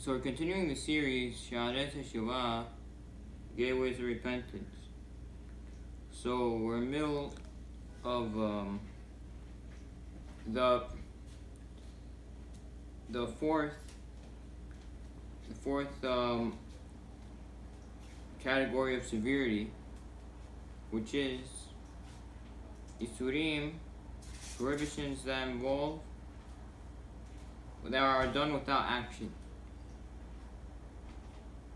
So we're continuing the series, Shaare, Teshuva, Gateways of Repentance. So we're in the middle of the fourth category of severity, which is Isurim, prohibitions that are done without action.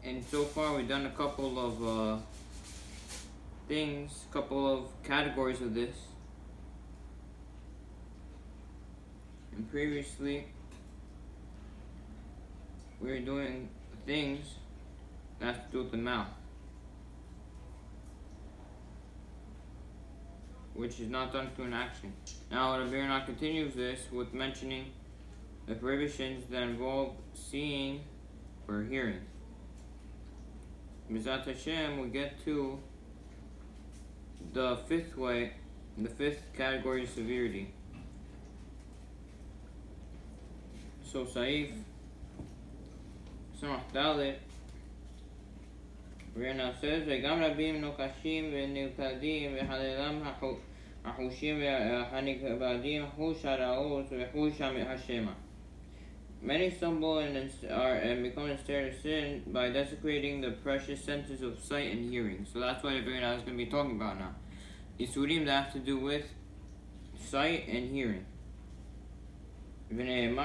And so far we've done a couple of categories of this. And previously we were doing things that have to do with the mouth, which is not done through an action. Now the Ronnie continues this with mentioning the prohibitions that involve seeing or hearing. Mizat Hashem, we get to the fifth category of severity. So Saif Samach Dalit Ronnie says, וגם רבים נוקשים ונלכדים וחללם החושים והנכבדים חוש הרעות וחוש השמע. Many stumble and become ensnared in sin by desecrating the precious senses of sight and hearing. So that's what the Ronnie is going to be talking about now. Isurim that have to do with sight and hearing. Regarding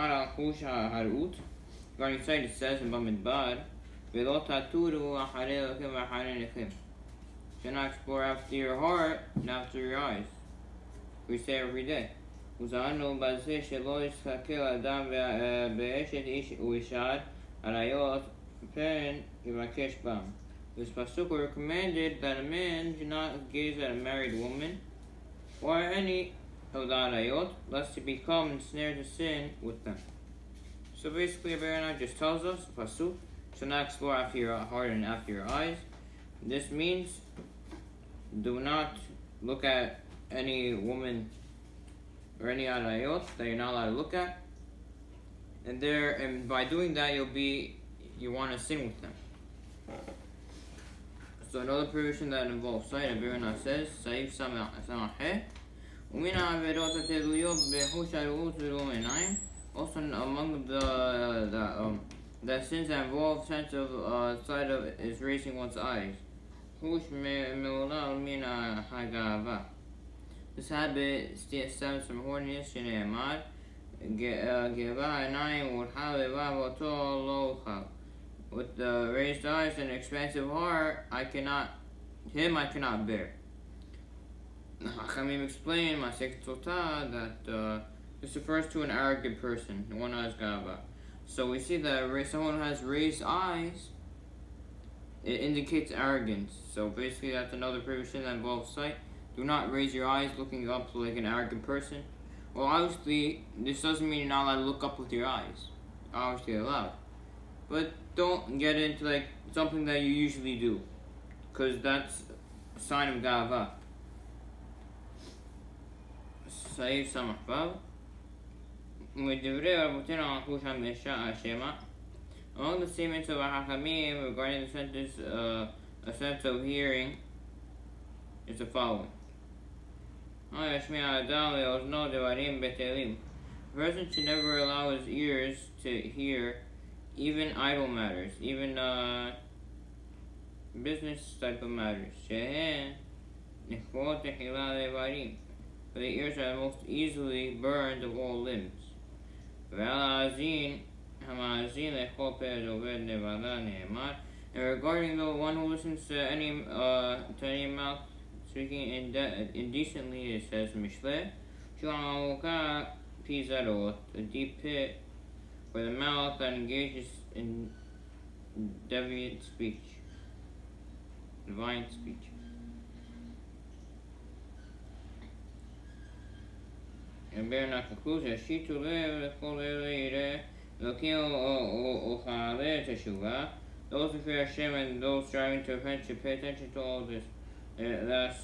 sight, it says in Bamidbar, "V'lo taturu acharei Elokim v'acharei nechem." Do not explore after your heart and after your eyes. We say every day. וזהרנו בזה שלא יסתכל אדם באשת איש ואישה עריות פן יבקש בם. This pasuk recommended that a man do not gaze at a married woman or any of the arayot, lest he become ensnared to sin with them. So basically, Ronnie just tells us, pasuk, should not explore after your heart and after your eyes. This means do not look at any woman or any arayot that you're not allowed to look at, and by doing that you want to sin with them. So another prohibition that involves sight, Ronnie says, Saif Samaheh, Umina Averot Teluyot Behush Arut Verum Enaim. Also among the sins that involve sense of sight of is raising one's eyes. Hush Meula Mina Hagava. This habit stems from horniness, Shene'emar, Geva Enayim Urha Voto Locha. With the raised eyes and expansive heart, I cannot bear. Chachamim explain, Masechet Sotah, that this refers to an arrogant person, the one who has Gava. So we see that someone who has raised eyes, it indicates arrogance. So basically that's another prohibition that involves sight. Do not raise your eyes looking up like an arrogant person. Well, obviously, this doesn't mean you're not allowed to look up with your eyes. Obviously you're allowed. But don't get into like something that you usually do, because that's a sign of Gava. Saif Samahvav. Among the statements of Hachamim regarding the sentence, a sense of hearing, is the following. A person should never allow his ears to hear even idle matters, even business type of matters. For the ears are most easily burned of all limbs. And regarding the one who listens to any mouth speaking indecently, it says Mishle, a deep pit where the mouth that engages in deviant speech, divine speech. And Ronnie concludes that Shitu Lev Teshuva. Those who fear Hashem and those striving to repent should pay attention to all this. To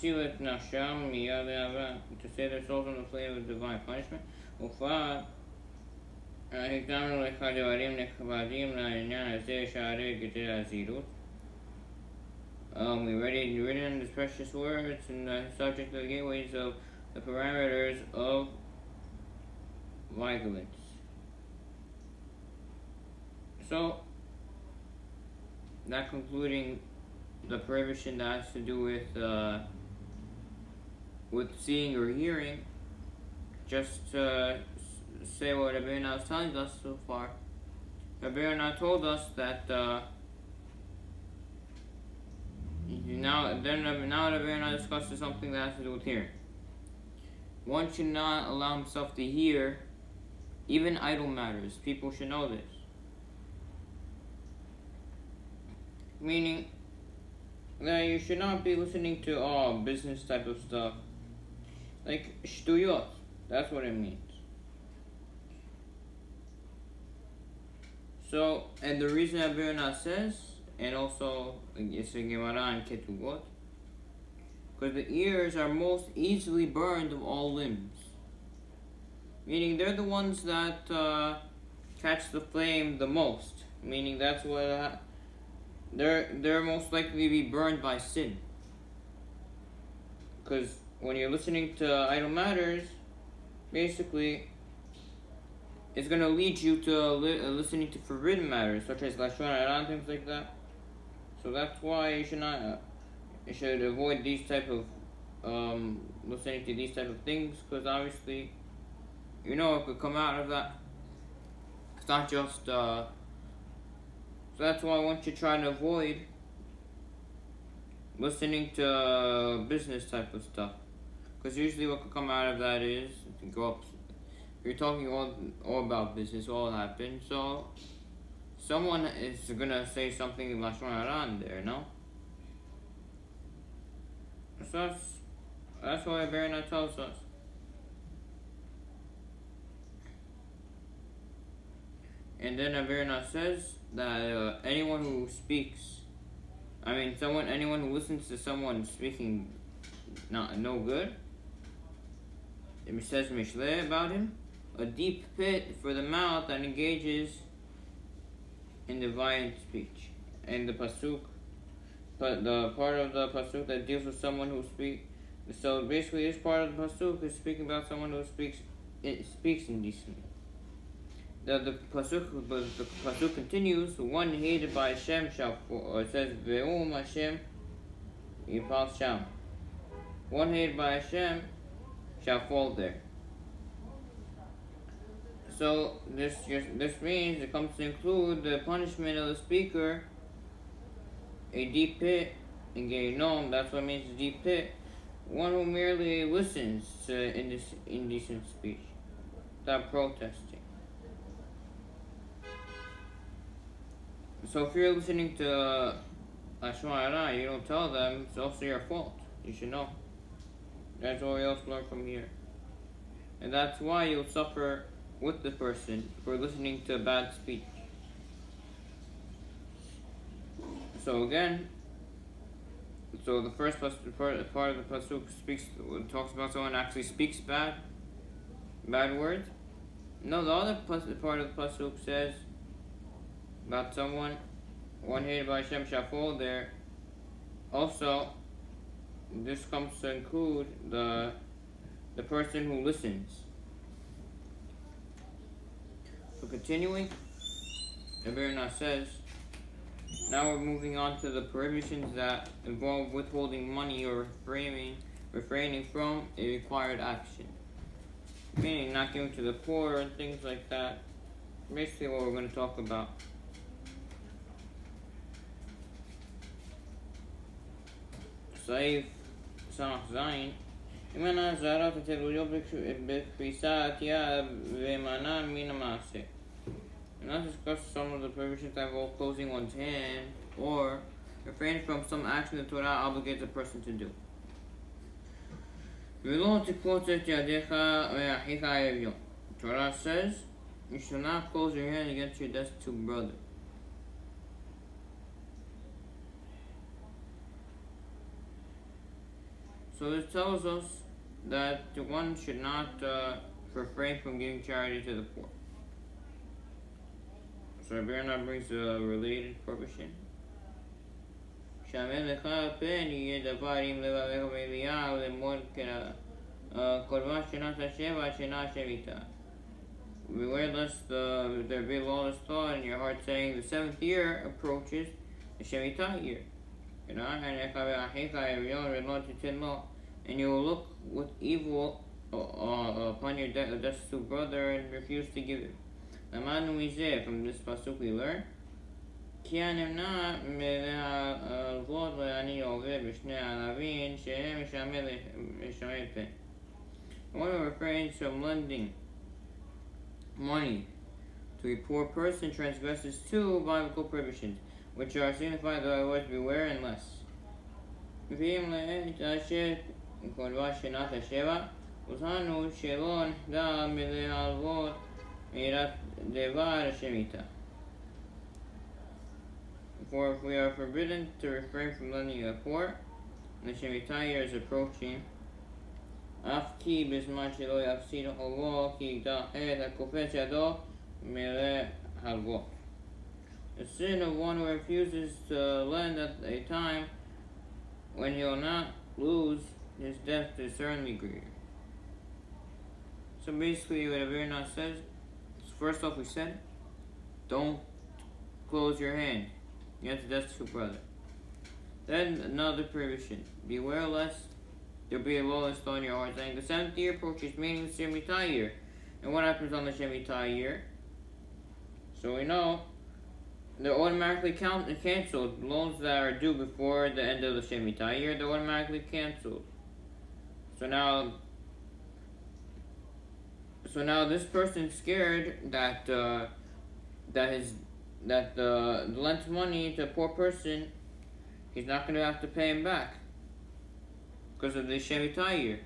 save their souls from the flame of divine punishment. הקדמנו לך דברים נכבדים לעניין הזה שערי גדל הזהירות. We already written the precious words and the subject of the gateways of the parameters of vigilance. So, that concluding the prohibition that has to do with seeing or hearing, just to say what Rabbi Yonah is telling us so far. Rabbi Yonah told us that now Rabbi Yonah discusses something that has to do with hearing. One should not allow himself to hear even idle matters. People should know this. Meaning that you should not be listening to business type of stuff. Like shtuyot. That's what it means. So, and the reason that Rabbi Yonah says, and also it's a Gemara and Ketubot, because the ears are most easily burned of all limbs. Meaning they're the ones that catch the flame the most. Meaning that's what they're most likely to be burned by sin. Because when you're listening to idle matters, basically it's going to lead you to listening to forbidden matters, such as lashon hara and things like that. So that's why you should not, you should avoid these type of listening to these type of things, because obviously, it could come out of that. It's not just. So that's why I want you to try to avoid listening to business type of stuff, because usually what could come out of that is go up. You're talking all about business, all happen. So someone is gonna say something in lashon hara there, no? So that's why Rabbi Yonah tells us. And then Rabbi Yonah says that anyone who listens to someone speaking no good, it says Mishle about him, a deep pit for the mouth that engages in the violent speech. And the pasuk, but the part of the pasuk that deals with someone who speaks. So basically, this part of the pasuk is speaking about someone who speaks indecently. The pasuk continues. One hated by Hashem shall fall. It says Ve'um Hashem yipal sham. One hated by Hashem shall fall there. So this means it comes to include the punishment of the speaker, a deep pit, in Gehinom. That's what it means, a deep pit. One who merely listens to indecent speech, without protesting. So if you're listening to lashon hara, you don't tell them, it's also your fault. You should know. That's what we also learn from here. And that's why you'll suffer with the person for listening to bad speech. So again, the first part of the pasuk talks about someone who actually speaks bad words. No, the other part of the pasuk says about someone, one hated by Hashem shall fall there. Also, this comes to include the person who listens. So continuing, Rabbi Yonah says, now we're moving on to the prohibitions that involve withholding money or refraining from a required action. Meaning not giving to the poor and things like that. Basically what we're going to talk about. Saif Samach Zayin. Imana Zara Teteluyo Bekfisa Tia Vemana Mina Mase. And let's discuss some of the prohibitions that involve closing one's hand or refraining from some action the Torah obligates a person to do. Torah says you should not close your hand against your destitute brother. So this tells us that one should not refrain from giving charity to the poor. So Rabbi brings a related prohibition. שהמלך פן יהיה דבר אם לבבך ואליהו למוד קורבן שנת השבע שנה השמיטה. Beware lest there be lawless thought in your heart saying the 7th year approaches the Shemitah year. And you will look with evil upon your destitute brother and refuse to give him. From this pasuk we learn כי הנמנע מלהלוות לעני עובד בשני הענבים שהם משמר פן. One who refrains from lending money to a poor person transgresses 2 biblical prohibitions, which are signified by the words beware and less. ואם לעת אשר קורבה שנת השבע, אותנו שלא נחדל מלהלוות מירת דבר השמיטה. For if we are forbidden to refrain from lending the poor, and the Shemitah year is approaching, אף כי בזמן שלא יפסיד חובו, כי יגדל חטא הקופץ ידו מלהלוות. The sin of one who refuses to lend at a time when he will not lose his debt is certainly greater. So basically what Avirna says, first off we said, don't close your hand against a destitute brother. Then another prohibition, beware lest there be a lawless thought in your heart, saying the 7th year approaches, meaning the Shemitah year. And what happens on the Shemitah year? So we know they're automatically canceled. Loans that are due before the end of the Shemitah year, they're automatically canceled. So now this person's scared that the lent money to a poor person, he's not going to have to pay him back because of the Shemitah year.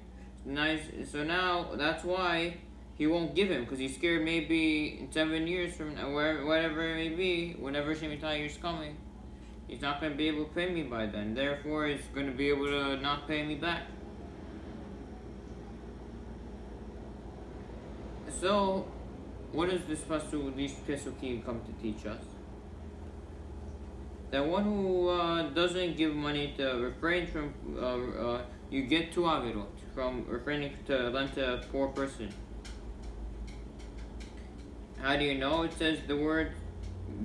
So now that's why he won't give him, because he's scared maybe in 7 years from now, whatever it may be, whenever Shemitah year is coming, he's not going to be able to pay me by then. Therefore, he's going to be able to not pay me back. So, what does these pesukim come to teach us? That one who doesn't give money to refrain from, you get 2 avirot from refraining to lend to a poor person. How do you know? It says the word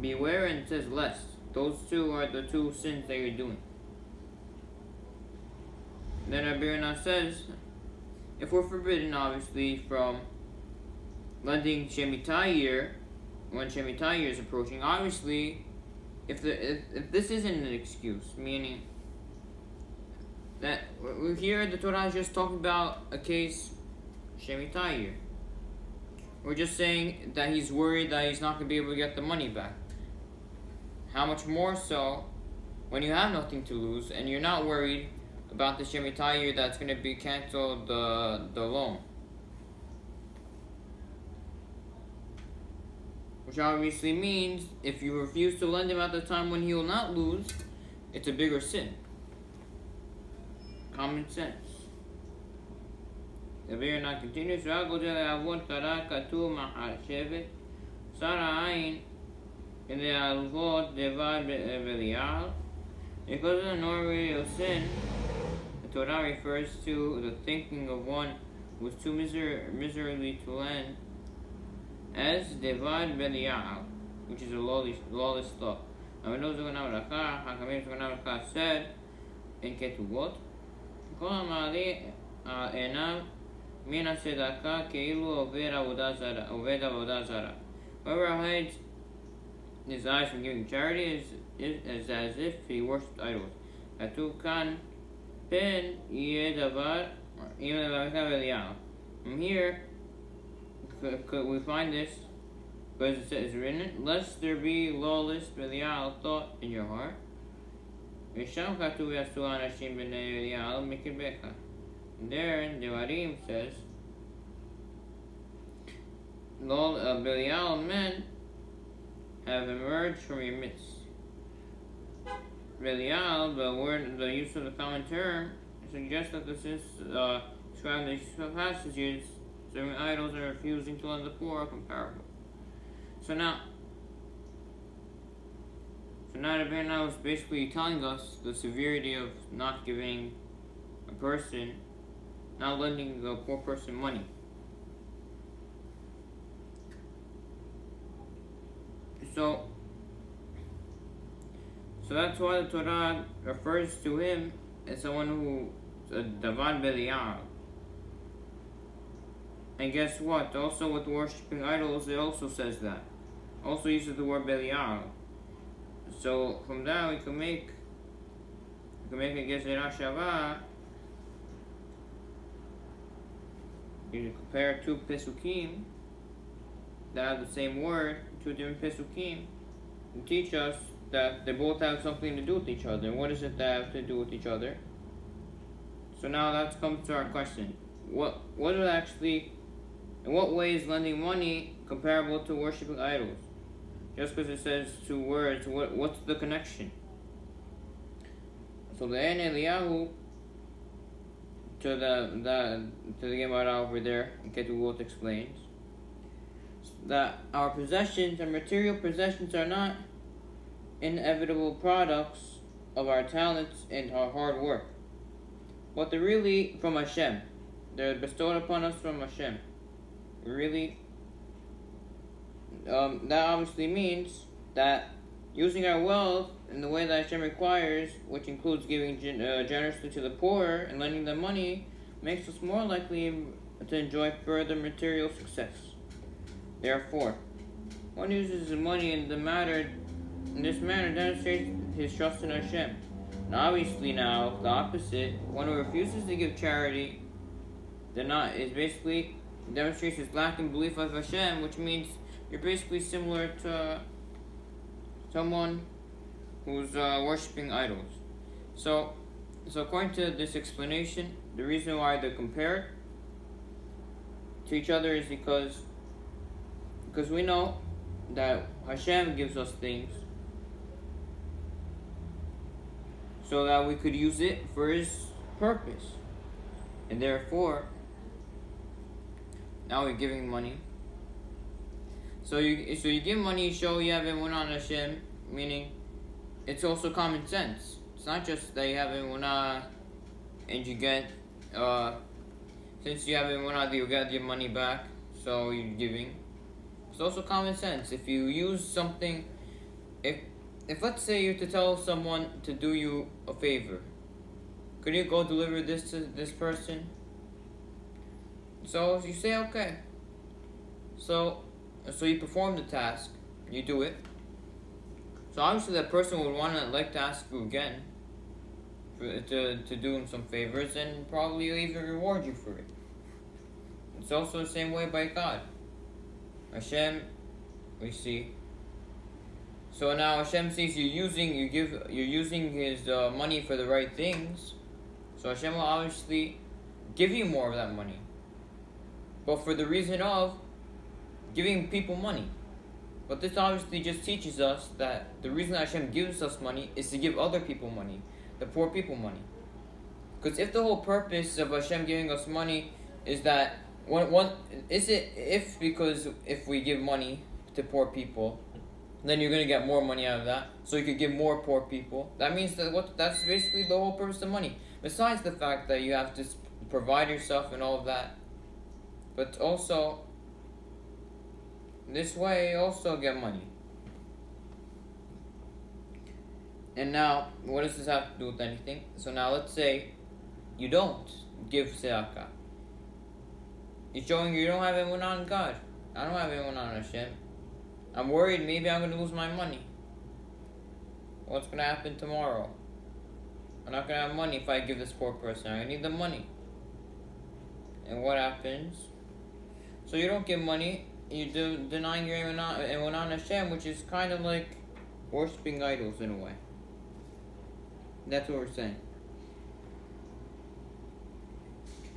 beware and it says less. Those 2 are the 2 sins that you're doing. Then Abirna says, if we're forbidden obviously from lending Shemitah year, when Shemitah year is approaching, obviously if this isn't an excuse, meaning that here the Torah is just talking about a case Shemitah year. We're just saying that he's worried that he's not going to be able to get the money back. How much more so when you have nothing to lose and you're not worried about the Shemitah year that's going to be canceled the loan. Which obviously means if you refuse to lend him at the time when he will not lose, it's a bigger sin. Common sense. The Virna continues, because of the normally of sin, the Torah refers to the thinking of one who is too miserably to lend as Devad Belial, which is a lawless thought. Hakamim said in Ketubot, whoever hides his eyes from giving charity is as if he worshipped idols. From here, we find this because it says written, lest there be lawless Belial thought in your heart. And there in Devarim says, Belial men have emerged from your midst. Belial, the use of the common term, suggests that this is describing these passages, serving idols and refusing to lend the poor are comparable. So now, So now the Belial is basically telling us the severity of not giving a person, not lending the poor person money. So that's why the Torah refers to him as someone who a Davan Belial. And guess what? Also with worshipping idols, it also says that. Also uses the word Belial. So from that we can make a Gezerah Shava. You can compare two Pesukim that have the same word, two different Pesukim, and teach us that they both have something to do with each other. What is it that have to do with each other? So now let's come to our question. What is actually, in what way is lending money comparable to worshiping idols? Just because it says two words, what's the connection? So the En Eliyahu to the Gemara over there, in Ketuvot explains that our possessions and material possessions are not inevitable products of our talents and our hard work, but they're really from Hashem. They're bestowed upon us from Hashem. Really, that obviously means that using our wealth in the way that Hashem requires, which includes giving generously to the poor and lending them money, makes us more likely to enjoy further material success. Therefore, one who uses the money in this manner demonstrates his trust in Hashem. And obviously now, the opposite, one who refuses to give charity, is basically demonstrates his lack in belief of Hashem, which means you're basically similar to someone who's worshipping idols. So according to this explanation, the reason why they're compared to each other is because we know that Hashem gives us things so that we could use it for His purpose, and therefore now we're giving money. So you give money, show you have emunah on Hashem, meaning it's also common sense. It's not just that you have emunah and you get, since you have emunah, you get your money back, so you're giving. It's also common sense. If you use something, if let's say you're to tell someone to do you a favor, could you go deliver this to this person? So you say okay. So you perform the task, you do it. So obviously that person would like to ask you again to do him some favors, and probably even reward you for it. It's also the same way by God. Hashem, we see. So now Hashem sees you're using His money for the right things. So Hashem will obviously give you more of that money, but for the reason of giving people money. But this obviously just teaches us that the reason Hashem gives us money is to give other people money, the poor people money. Because if the whole purpose of Hashem giving us money is that if we give money to poor people, then you're gonna get more money out of that, so you could give more poor people. That means that's basically the whole purpose of money. Besides the fact that you have to provide yourself and all of that, but also this way you also get money. And now, what does this have to do with anything? So now let's say you don't give tzedakah. You're showing you don't have emunah on God. I don't have emunah on Hashem. I'm worried maybe I'm going to lose my money. What's going to happen tomorrow? I'm not going to have money if I give this poor person. I need the money. And what happens? So you don't give money. You're denying your emunah on Hashem, which is kind of like worshipping idols in a way. That's what we're saying.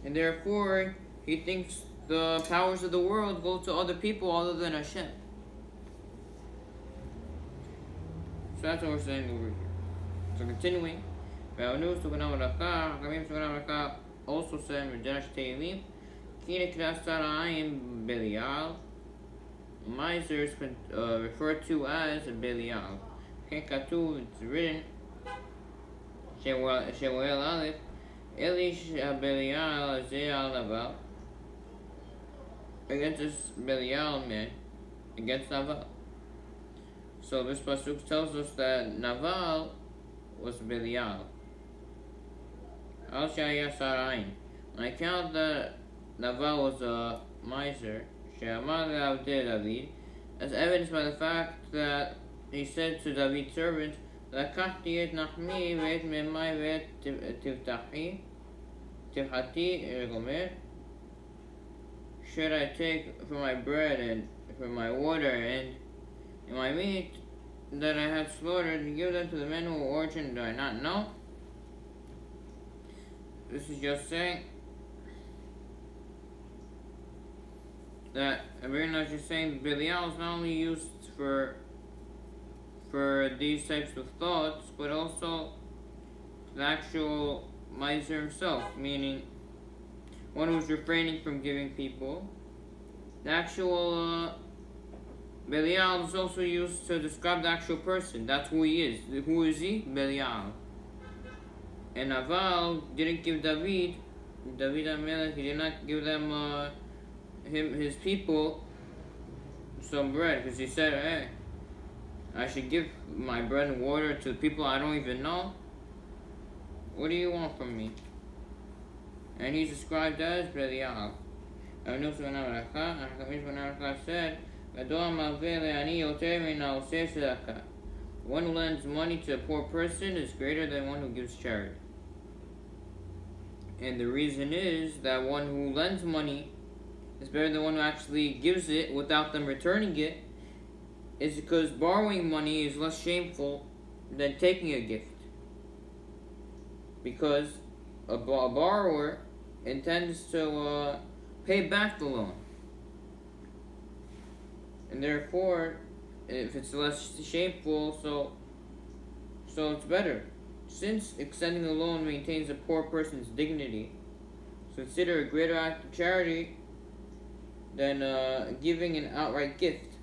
And therefore, he thinks the powers of the world go to other people other than Hashem. So that's what we're saying over here. So continuing, also said in Midrash Tehillim, Belial, miser is referred to as Belial. כתוב, it's written, שואל א', אליש הבליעל הזה על נבל, against this Belial man, against Naval. So this pasuk tells us that Naval was Belial. Al Shaya Sarain. On account that Naval was a miser, She'amar le'avdei David, as evidenced by the fact that he said to David's servant, לקחתי את נחמי ואת מימי ואת תבחתי, should I take for my bread and for my water and my meat that I have slaughtered and give them to the men who are origin? Do I not know? This is just saying that Abirna is just saying Belial is not only used for these types of thoughts, but also the actual miser himself, meaning one who's refraining from giving people. The actual Belial is also used to describe the actual person. That's who he is. Who is he? Belial. And Naval didn't give David HaMelech, he did not give them his people some bread, because he said, hey, I should give my bread and water to people I don't even know. What do you want from me? And he's described as Belial. Avinu said, one who lends money to a poor person is greater than one who gives charity. And the reason is that one who lends money is better than one who actually gives it without them returning it, is because borrowing money is less shameful than taking a gift. Because a borrower intends to pay back the loan. And therefore, if it's less shameful, so it's better. Since extending a loan maintains a poor person's dignity, so consider a greater act of charity than giving an outright gift.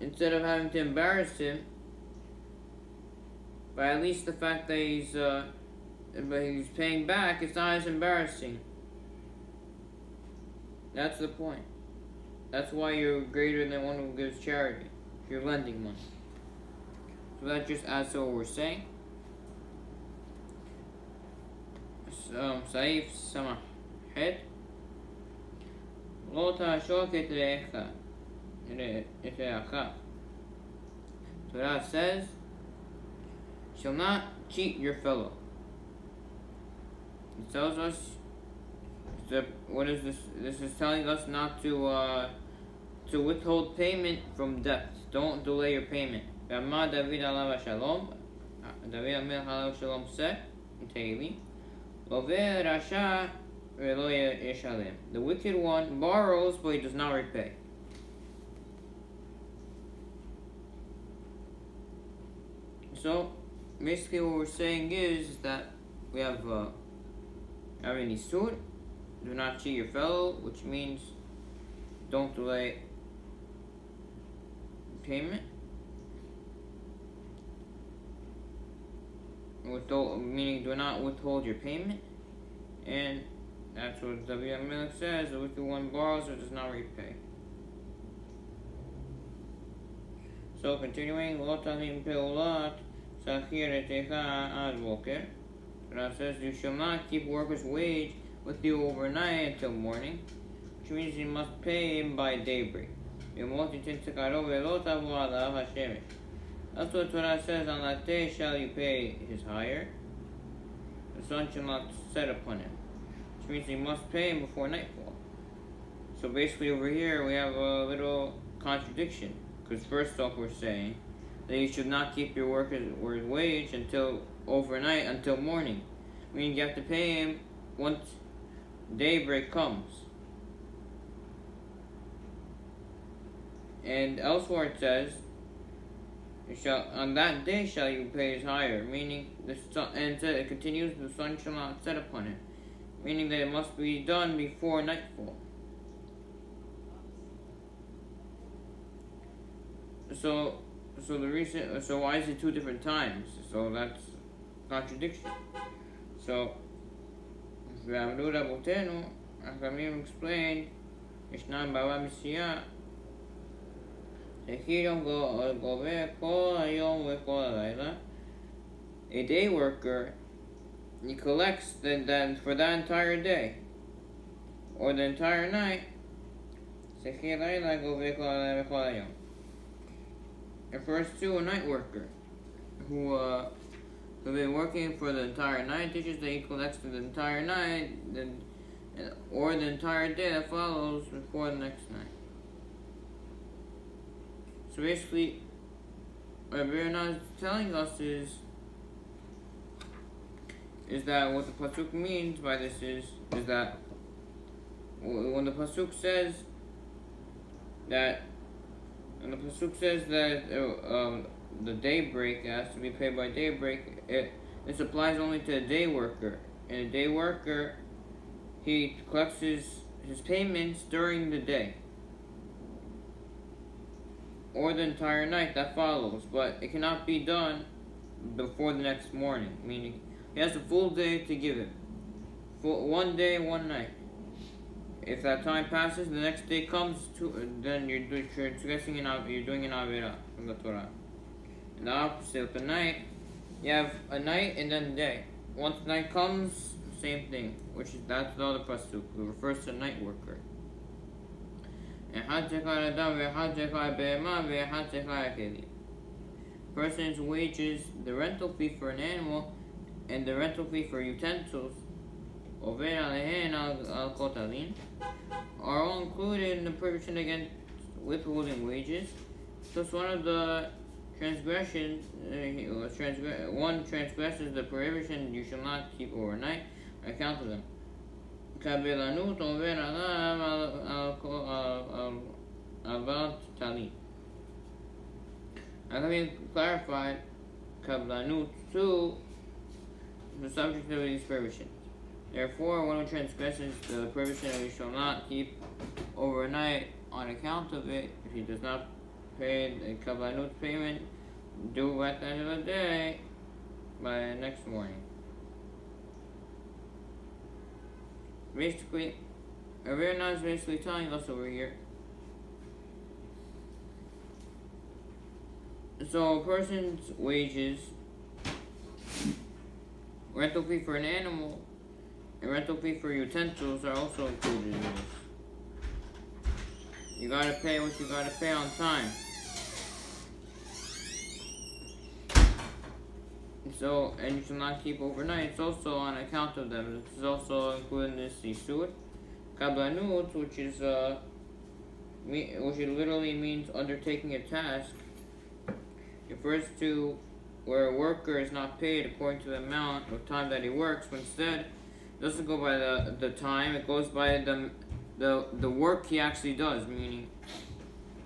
Instead of having to embarrass him, by at least the fact that he's paying back, it's not as embarrassing. That's the point. That's why you're greater than one who gives charity. You're lending money. So that just adds to what we're saying. Saif Samahet. לא תעשוק את רעך. Torah says, shall not cheat your fellow. It tells us that, what is this? This is telling us not to withhold payment from debt. Don't delay your payment. David alav shalom. David HaMelech alav shalom said in Tehillim, Loveh rasha velo yeshalem. The wicked one borrows, but he does not repay. So basically, what we're saying is that we have any suit. Do not cheat your fellow, which means don't delay payment. Meaning do not withhold your payment. And that's what David HaMelech says, the wicked one borrows or does not repay. So continuing, Lo talim peulat sachir etecha ad boker. Torah says, you shall not keep worker's wage with you overnight until morning, which means you must pay him by daybreak. That's what Torah says, on that day shall you pay his hire. The sun shall not set upon him, which means you must pay him before nightfall. So basically over here we have a little contradiction, because first off we're saying that you should not keep your worker's wage until overnight, until morning. Meaning you have to pay him once daybreak comes. And elsewhere it says, on that day shall you pay his hire, meaning the sun, and it continues, the sun shall not set upon him, meaning that it must be done before nightfall. So why is it two different times? So that's contradiction. So ועמדו רבותינו, החכמים explained, ישנם בעלי מסיעה, שכיום גובה כל היום וכל הלילה. A day worker, he collects then for that entire day or the entire night. שכיר לילה גובה כל הלילה וכל היום. It refers to a night worker who been working for the entire night, teaches that he collects for the entire night, or the entire day that follows before the next night. So basically, what Ronnie is telling us is that what the pasuk means by this is that when the pasuk says that the daybreak has to be paid by daybreak, this applies only to a day worker. And a day worker, he collects his payments during the day or the entire night that follows, but it cannot be done before the next morning, meaning he has a full day to give it. One day, one night. If that time passes, the next day comes, then you're doing an avera from the Torah. And the opposite with the night, you have a night and then a day. Once night comes, same thing, that's the other pasuk. It refers to a night worker. Person's wages, the rental fee for an animal, and the rental fee for utensils, are all included in the prohibition against withholding wages. So it's one of the transgressions, one transgresses the prohibition, you shall not keep overnight, on account of them. As having clarified, kablanut too, the subject of these prohibitions. Therefore, one who transgresses the prohibition that he shall not keep overnight on account of it, if he does not pay the kablanut payment, due at the end of the day by the next morning. Basically, Ronnie is basically telling us over here. So a person's wages, rental fee for an animal, and rental fee for utensils are also included in this. You gotta pay what you gotta pay on time. So, and you should not keep overnight. It's also on account of them. This is also included in this isur. Kablanut, which literally means undertaking a task, refers to where a worker is not paid according to the amount of time that he works, but instead it doesn't go by the time, it goes by the work he actually does, meaning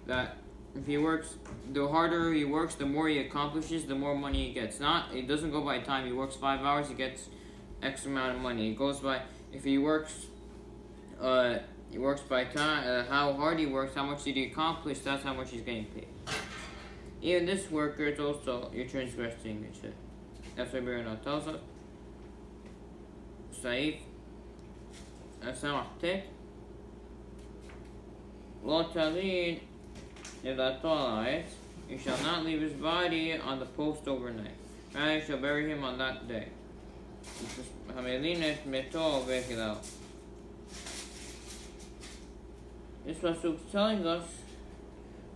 that if he works, the harder he works, the more he accomplishes, the more money he gets. It doesn't go by time. He works 5 hours, he gets X amount of money. It goes by, if he works by time, how hard he works, how much did he accomplish, that's how much he's getting paid. Even this worker, it's also, you're transgressing it. That's what Ronnie tells us. Saif, Samachtet, Lo Talid, you shall not leave his body on the post overnight. Rather, you shall bury him on that day. This pasuk is telling us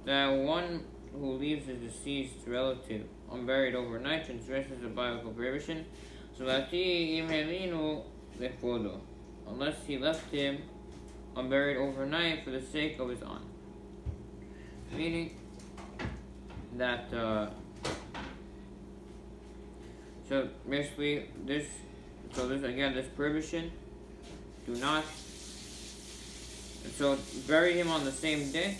that one who leaves his deceased relative unburied overnight transgresses the biblical prohibition, unless he left him unburied overnight for the sake of his honor. Meaning that, so basically this prohibition, do not, so bury him on the same day.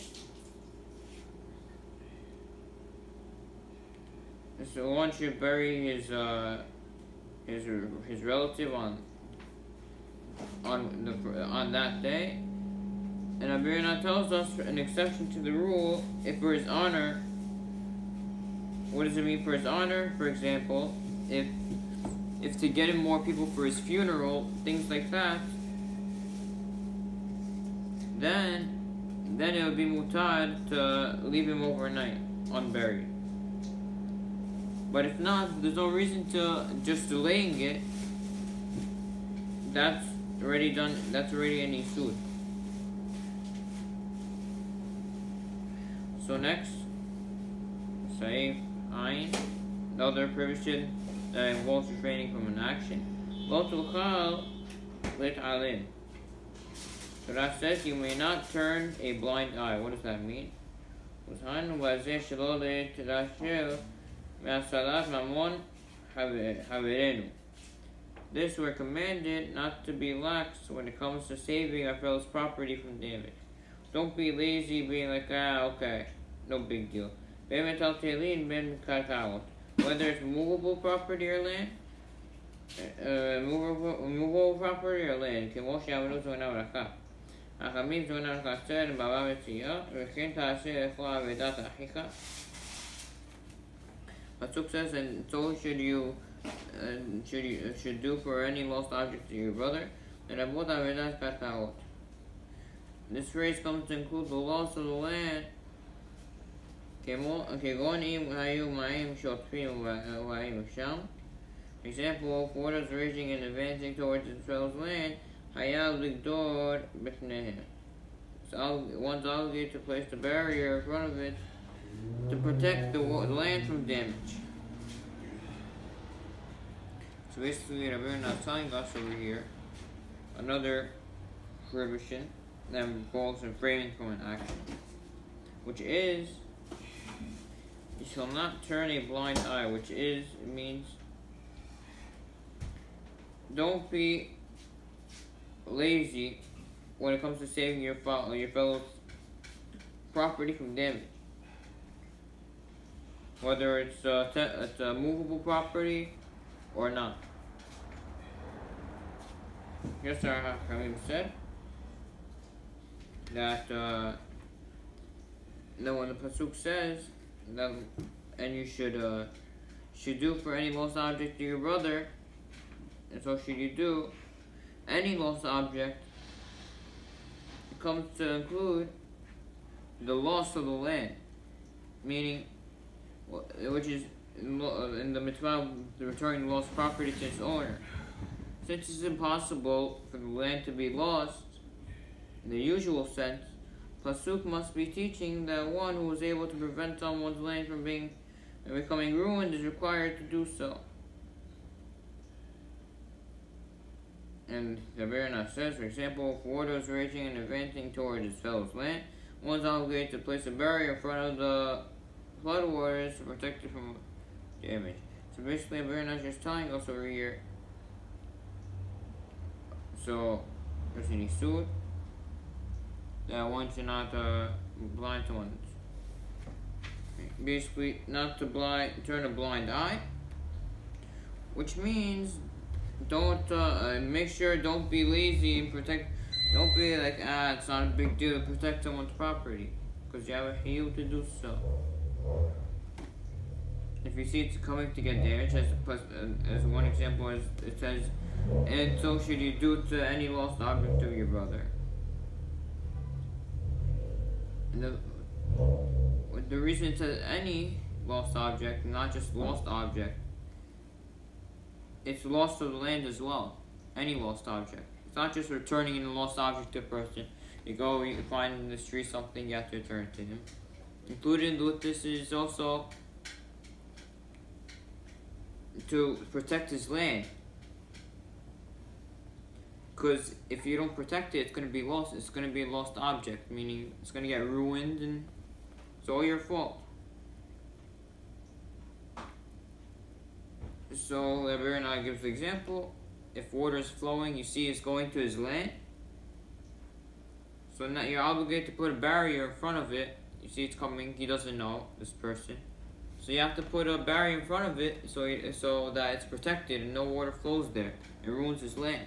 So one should bury his relative on that day. And Ronnie tells us an exception to the rule, if for his honor, What does it mean for his honor? For example, if to get him more people for his funeral, things like that, then it would be mutad to leave him overnight unburied. But if not, there's no reason to just delaying it. That's already done. That's already an isur. So next, say ayin, the other prohibition that involves refraining from an action. Lo tuchal lit'alim. So that says you may not turn a blind eye. What does that mean? Shaino v'azeh shelo le'tashil me'asalat mamon haverenu. This we're commanded not to be lax when it comes to saving our fellow's property from damage. Don't be lazy, being like, okay, no big deal. Whether it's movable property or land, movable property or land, Pasuk says, and so should you do for any lost object to your brother. And this phrase comes to include the loss of the land. Example, if water is raging and advancing towards his fellow's land, so one's obligated to place the barrier in front of it to protect the land from damage. So basically, we're not telling us over here another prohibition that involves refraining from an action, which is you shall not turn a blind eye, which is it means don't be lazy when it comes to saving your fellow's property from damage. Whether it's a movable property or not. Yes, our Hakamim said that when the pasuk says that, and you should do for any lost object to your brother, and so should you do any lost object. It comes to include the loss of the land, meaning, which is in the mitzvah, returning the lost property to its owner. Since it's impossible for the land to be lost in the usual sense, pasuk must be teaching that one who is able to prevent someone's land from becoming ruined is required to do so. And the Verna says, for example, if water is raging and advancing towards its fellow's land, one is obligated to place a barrier in front of the flood waters to protect it from damage. So basically, Verna is just telling us over here. So there's an isur that one should not blind someone. Basically, not to turn a blind eye, which means don't make sure don't be lazy and protect. Don't be like it's not a big deal to protect someone's property because you have a chiyuv to do so. If you see it's coming to get damaged, as one example, it says, and so should you do to any lost object of your brother. And the reason it says any lost object, not just lost object, it's lost of the land as well. Any lost object. It's not just returning a lost object to a person. You find in the street something, you have to return it to him. Included with this is also to protect his land. Because if you don't protect it, it's going to be lost. It's going to be a lost object, meaning it's going to get ruined and it's all your fault. So, Lebanon gives the example. If water is flowing, you see it's going to his land. So now you're obligated to put a barrier in front of it. You see it's coming, he doesn't know, this person. So you have to put a barrier in front of it so that it's protected and no water flows there. It ruins his land.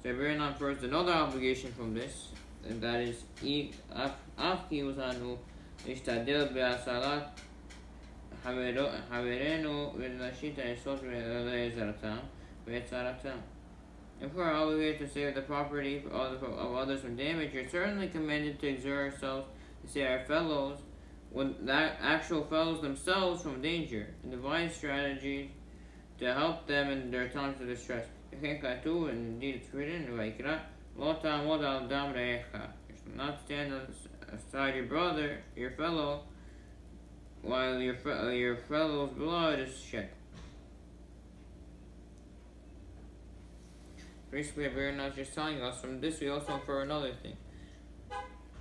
So Lebanon infers another obligation from this, and that is Afki Uzanu Ishtadil Be'asalat חברנו ולהשית היסוד לעזרתם ויצרתם. If we are obligated to save the property of others from damage, you're certainly commanded to exert ourselves to save our fellows, actual fellows themselves, from danger, and devise strategies to help them in their times of distress. And indeed it's written, you should not stand aside your brother, your fellow, while your fellow's blood is shed. Basically, we're not just telling us from this, we also infer another thing.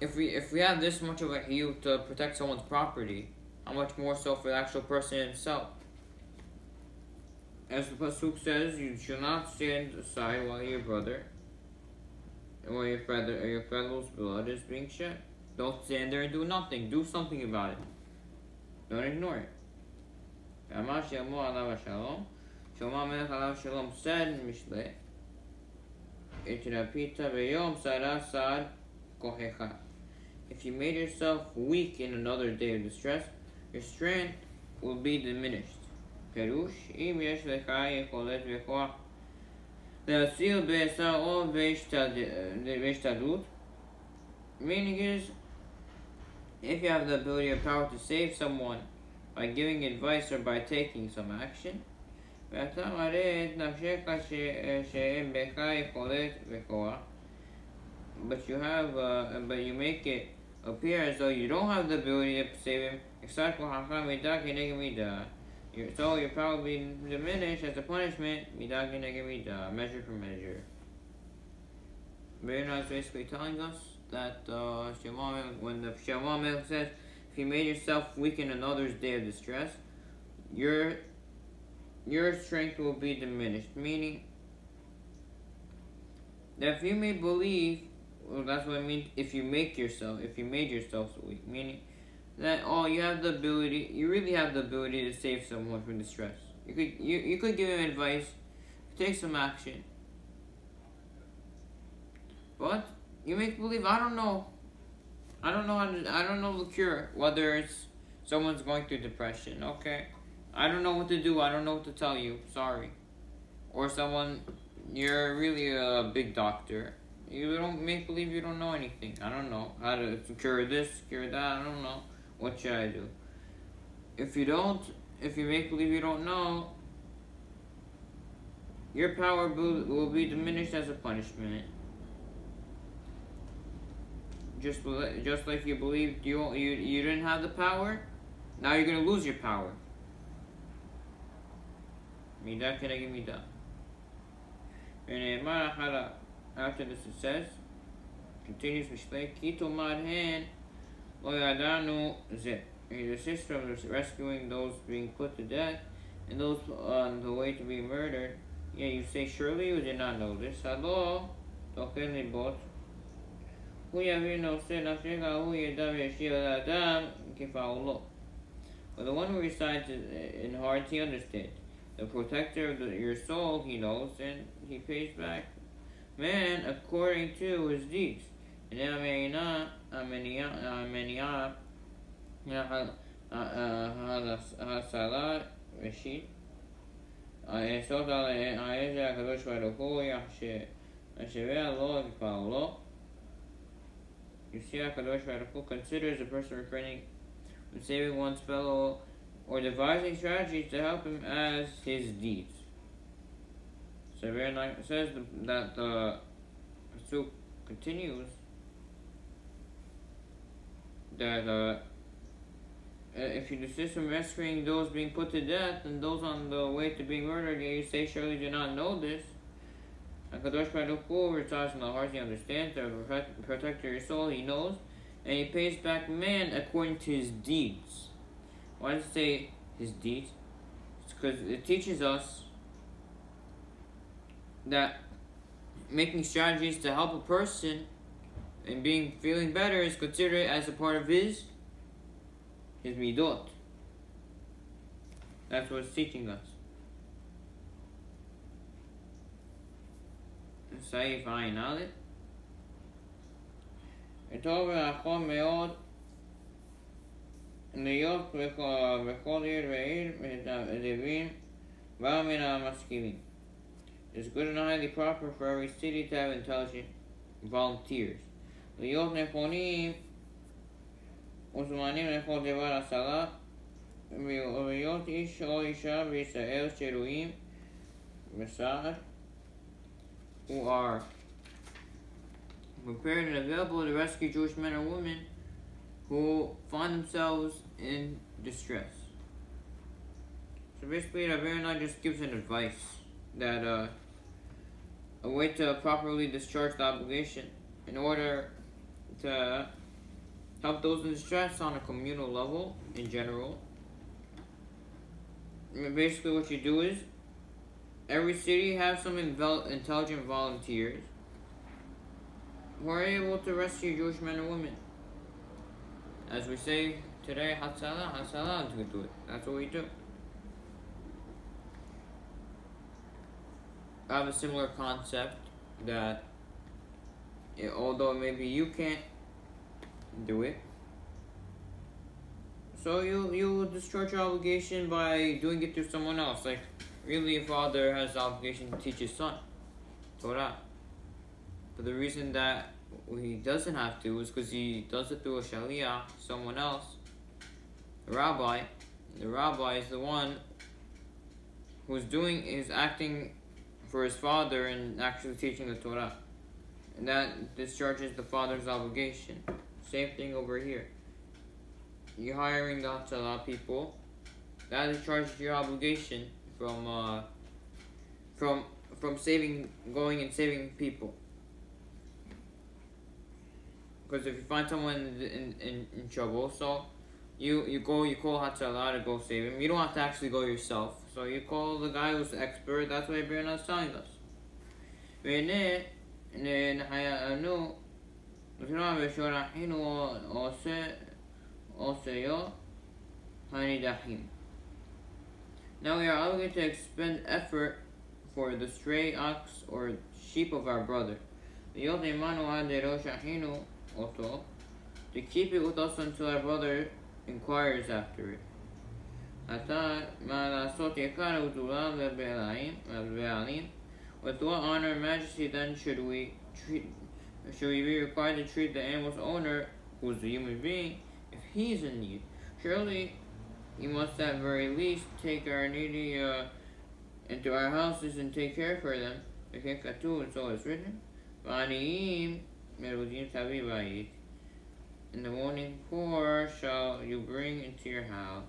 If we have this much of a hue to protect someone's property, how much more so for the actual person himself? As the pasuk says, you should not stand aside while your brother, while your fellow's blood is being shed. Don't stand there and do nothing. Do something about it. Don't ignore it. Shlomo Melech Alav Shalom said in Mishlei, if you made yourself weak in another day of distress, your strength will be diminished. Perush, im yesh lecha yecholet v'koach le'atzil be'esa'o ve'ishtadlut. Meaning is, if you have the ability or power to save someone by giving advice or by taking some action, but you make it appear as though you don't have the ability to save him, so your power will be diminished as a punishment, measure for measure. Mayonah is basically telling us that when the Shlomo says, if you made yourself weak in another's day of distress, your strength will be diminished. Meaning that if you may believe, well, that's what I mean. If you made yourself weak, meaning that you have the ability, you really have the ability to save someone from distress. You could give him advice, take some action, but you make believe, I don't know the cure, whether it's someone's going through depression, okay? I don't know what to do, I don't know what to tell you, sorry. Or someone, you're really a big doctor, you don't make believe you don't know anything. I don't know how to cure this, cure that, I don't know. What should I do? If you make believe you don't know, your power will be diminished as a punishment. Just like you believed you didn't have the power, now you're going to lose your power. Midah keneged midah. After this it says, continues Mishlei, Ki tomar hen lo yadanu zeh. He desists from rescuing those being put to death and those on the way to be murdered. Yeah, you say, surely you did not know this. Halo tochen libot. Hu yavir noseh nafshecha hu yedav yashir adam kifa'ulo. But the one who recites in heart, he understands. The protector of your soul, he knows, and he pays back man according to his deeds. And you see, HaKadosh Baruch Hu considers a person refraining from saving one's fellow or devising strategies to help him as his deeds. So it says that the pasuk continues that if you desist from rescuing those being put to death and those on the way to being murdered, you say, surely do not know this. HaKadosh Baruch Hu resides in the heart, he understands, the protector of your soul, he knows, and he pays back man according to his deeds. Why does it say his deeds? It's because it teaches us that making strategies to help a person and feeling better is considered as a part of his midot. That's what it's teaching us. Saif Ayin Aleph. Etov v'achom meod להיות בכל עיר ועיר מהנדיבים ומן המשכילים. It's good and highly proper for every city to have intelligent volunteers. להיות נכונים וזמנים לכל דבר השגה, ולהיות איש או אישה בישראל שראויים בסעד who are prepared and available to rescue Jewish men and women who find themselves in distress. So basically, Rabbi just gives an advice that a way to properly discharge the obligation in order to help those in distress on a communal level in general. And basically, what you do is every city has some intelligent volunteers who are able to rescue Jewish men and women. As we say today, Hatzalah, Hatzalah, to do it. That's what we do. I have a similar concept that although maybe you can't do it, so you discharge your obligation by doing it to someone else. Like, really, a father has the obligation to teach his son Torah. But the reason that he doesn't have to is because he does it through a shaliach, someone else, a rabbi. The rabbi is the one who's acting for his father and actually teaching the Torah. And that discharges the father's obligation. Same thing over here. You're hiring the Hatzalah people. That discharges your obligation from going and saving people. Because if you find someone in trouble, so you call Hatzalah to go save him. You don't have to actually go yourself. So you call the guy who's the expert. That's what Birna is telling us. Now we are obligated to expend effort for the stray ox or sheep of our brother. To keep it with us until our brother inquires after it. With what honor and majesty then should we be required to treat the animal's owner, who is a human being, if he is in need? Surely he must at very least take our needy into our houses and take care for them. And so it's written, in the morning poor shall you bring into your house.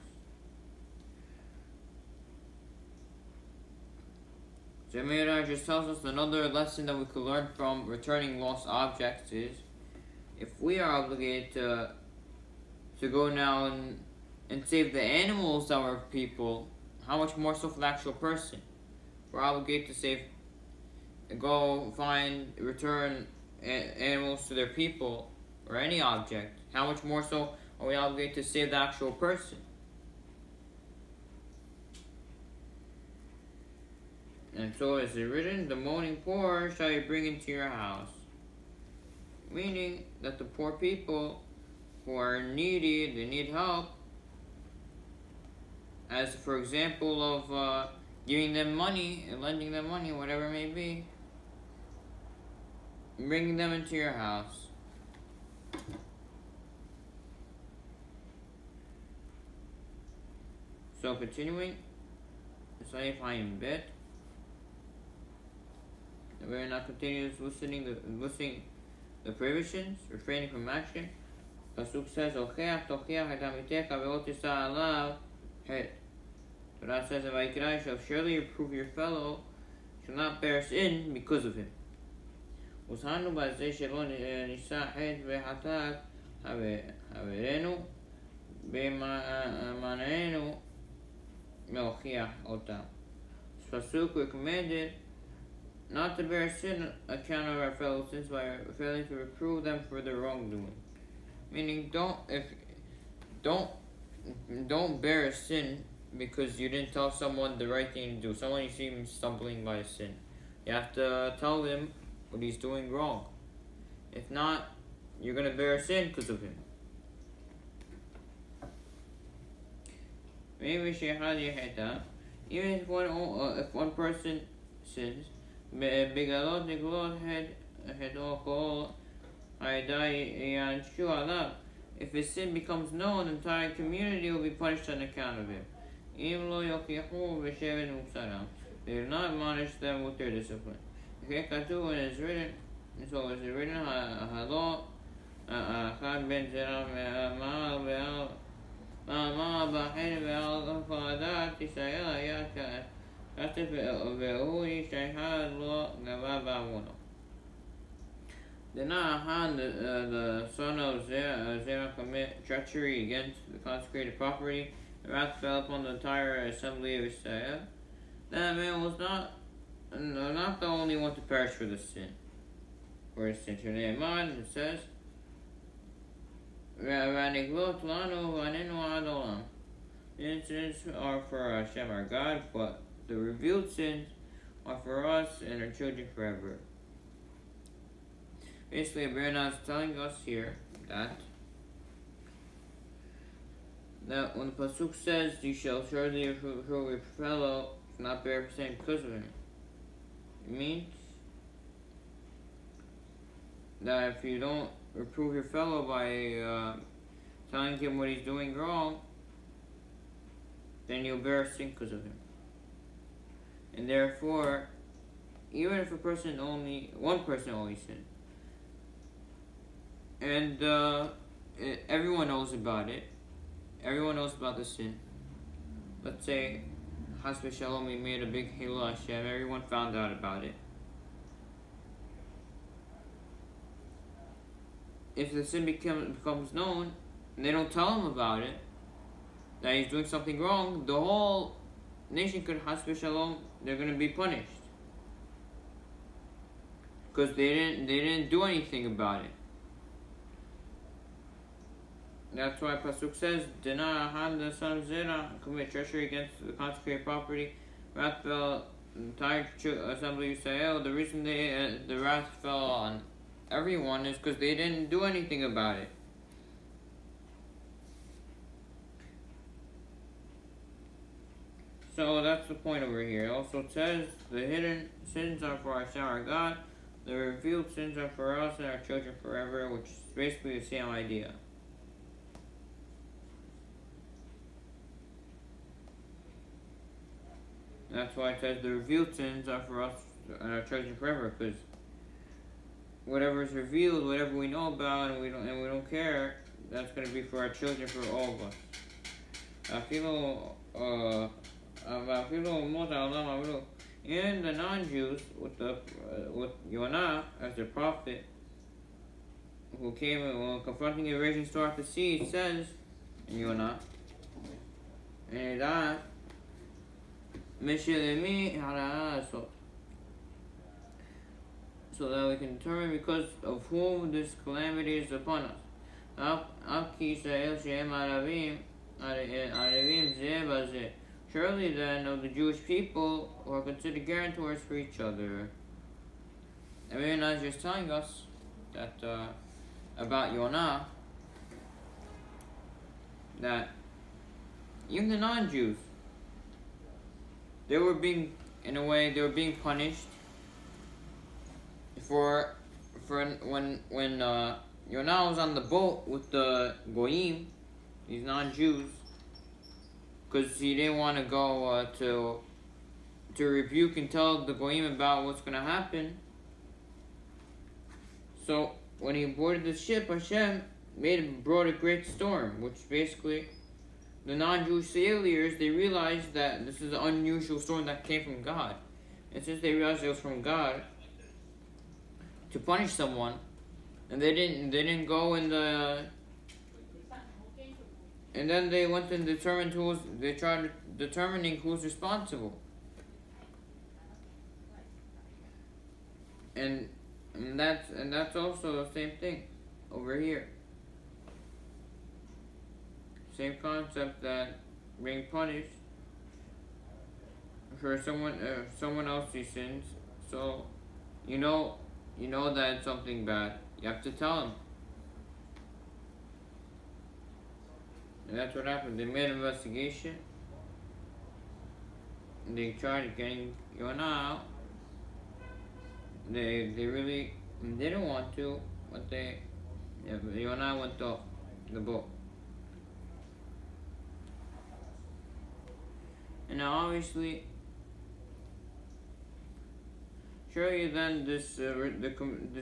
So Meiraj just tells us another lesson that we could learn from returning lost objects is, if we are obligated to go now and save the animals that were people, how much more so for the actual person? We're obligated to return animals to their people, or any object. How much more so are we obligated to save the actual person? And so as it written, the mourning poor shall you bring into your house. Meaning that the poor people who are needy, they need help, as for example of giving them money and lending them money, whatever it may be, bringing them into your house. So continuing, Saif Hayim Bet. We are not continuous listening the prohibitions, refraining from action. Pasuk says, Ocheach tochiach et amitecha ve'lo tisa alav het. Torah says in Vayikra, shall surely reprove your fellow, shall not bear sin because of him. Uzhanu b'azeh shelo nisa het ve'hatak haverenu be'manaenu me'ochiach otam. Pasuk recommended not to bear sin account of our fellow sins by failing to reprove them for their wrongdoing. Meaning, don't bear a sin because you didn't tell someone the right thing to do. Someone you see him stumbling by a sin, you have to tell him what he's doing wrong. If not, you're gonna bear a sin because of him. Maybe she'had yeheta. Even if one person sins, begalot niglot hedo kol haidai yanshu alav. If his sin becomes known, the entire community will be punished on account of it. Im lo yokihu b'shevet musaram. They do not admonish them with their discipline. Okay, katu, when it's written, so it's written, halo, chad ben zera ma'al ve'al ma'al ba'hin ve'al fadat Yisrael היה כתב והוא ישתייך לו גבה בעוונו. Did not Han, the son of Zerah, commit treachery against the consecrated property? The wrath fell upon the entire assembly of Israel. That man was not the only one to perish for the sin. For his sin. It says, the incidents are for Hashem our God, but the revealed sins are for us and our children forever. Basically, Abirna is telling us here that when the pasuk says, "You shall surely reprove your fellow, not bear sin because of him," it means that if you don't reprove your fellow by telling him what he's doing wrong, then you'll bear sin because of him. And therefore, even if one person only sinned, and everyone knows about it, everyone knows about the sin. Let's say, Chas v'Shalom, we made a big Hilul Hashem, everyone found out about it. If the sin becomes known, and they don't tell him about it, that he's doing something wrong, the whole nation could, Chas v'Shalom, they're going to be punished. Because they didn't do anything about it. That's why Pasuk says, Dina Han, the son of Zerah, commit treachery against the consecrated property. Wrath fell the entire assembly of Israel. The reason the wrath fell on everyone is because they didn't do anything about it. So that's the point over here. It also says, the hidden sins are for Hashem our God. The revealed sins are for us and our children forever, which is basically the same idea. That's why it says the revealed sins are for us and our children forever, because whatever is revealed, whatever we know about, and we don't care, that's going to be for our children, for all of us. And the non-Jews with Yonah as their prophet, who came confronting a raging storm at the sea, it says in Yonah, and that so that we can determine because of whom this calamity is upon us. Surely then of the Jewish people who are considered guarantors for each other. And Ronnie is just telling us that about Yonah, that even the non-Jews, they were being punished for when Yonah was on the boat with the Goyim, these non-Jews, because he didn't want to go to rebuke and tell the Goyim about what's going to happen. So when he boarded the ship, Hashem brought a great storm, which basically the non-Jewish sailors, they realized that this is an unusual storm that came from God. And since they realized it was from God to punish someone, and they didn't go in the, and then they went and they tried determining who's responsible. And that's also the same thing over here. Same concept, that being punished for someone else's sins. So you know that it's something bad. You have to tell them. And that's what happened. They made an investigation, they tried getting Yonah out. They really didn't want to, but Yonah went off the boat. And now obviously, surely then this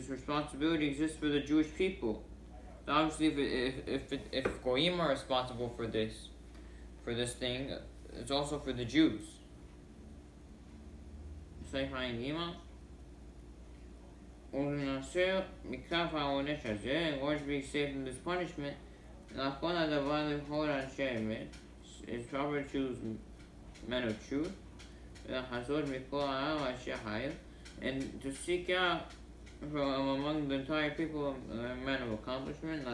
responsibility exists for the Jewish people. So obviously, if Goyim are responsible for this thing, it's also for the Jews. In order to be saved from this punishment, it's proper to choose men of truth, and to seek out from among the entire people men of accomplishment,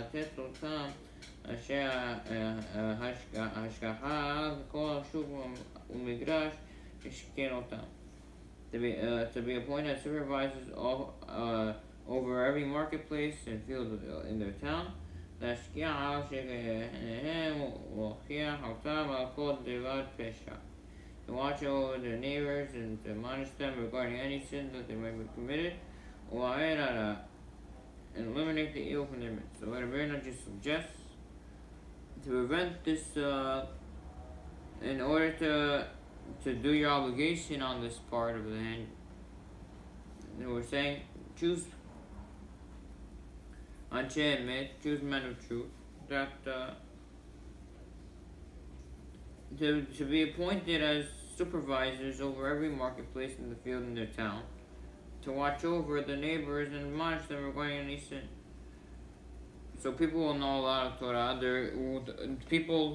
to be appointed as supervisors over every marketplace and field in their town. To watch over their neighbors and to admonish them regarding any sin that they might have committed, and eliminate the evil from their midst. So what Ronnie just suggests, to prevent this, in order to do your obligation on this part of the hand, we're saying choose choose men of truth, that to be appointed as supervisors over every marketplace in the field in their town, to watch over the neighbors and admonish them regarding any sin. So people will know a lot of Torah. People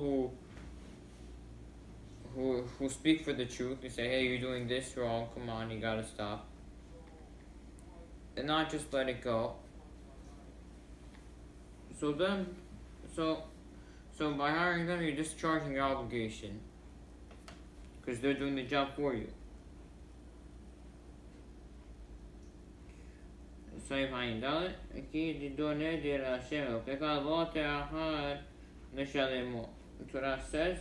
who speak for the truth. They say, hey, you're doing this wrong, come on, you gotta stop. And not just let it go. So by hiring them, you're discharging your obligation, because they're doing the job for you. The Torah says,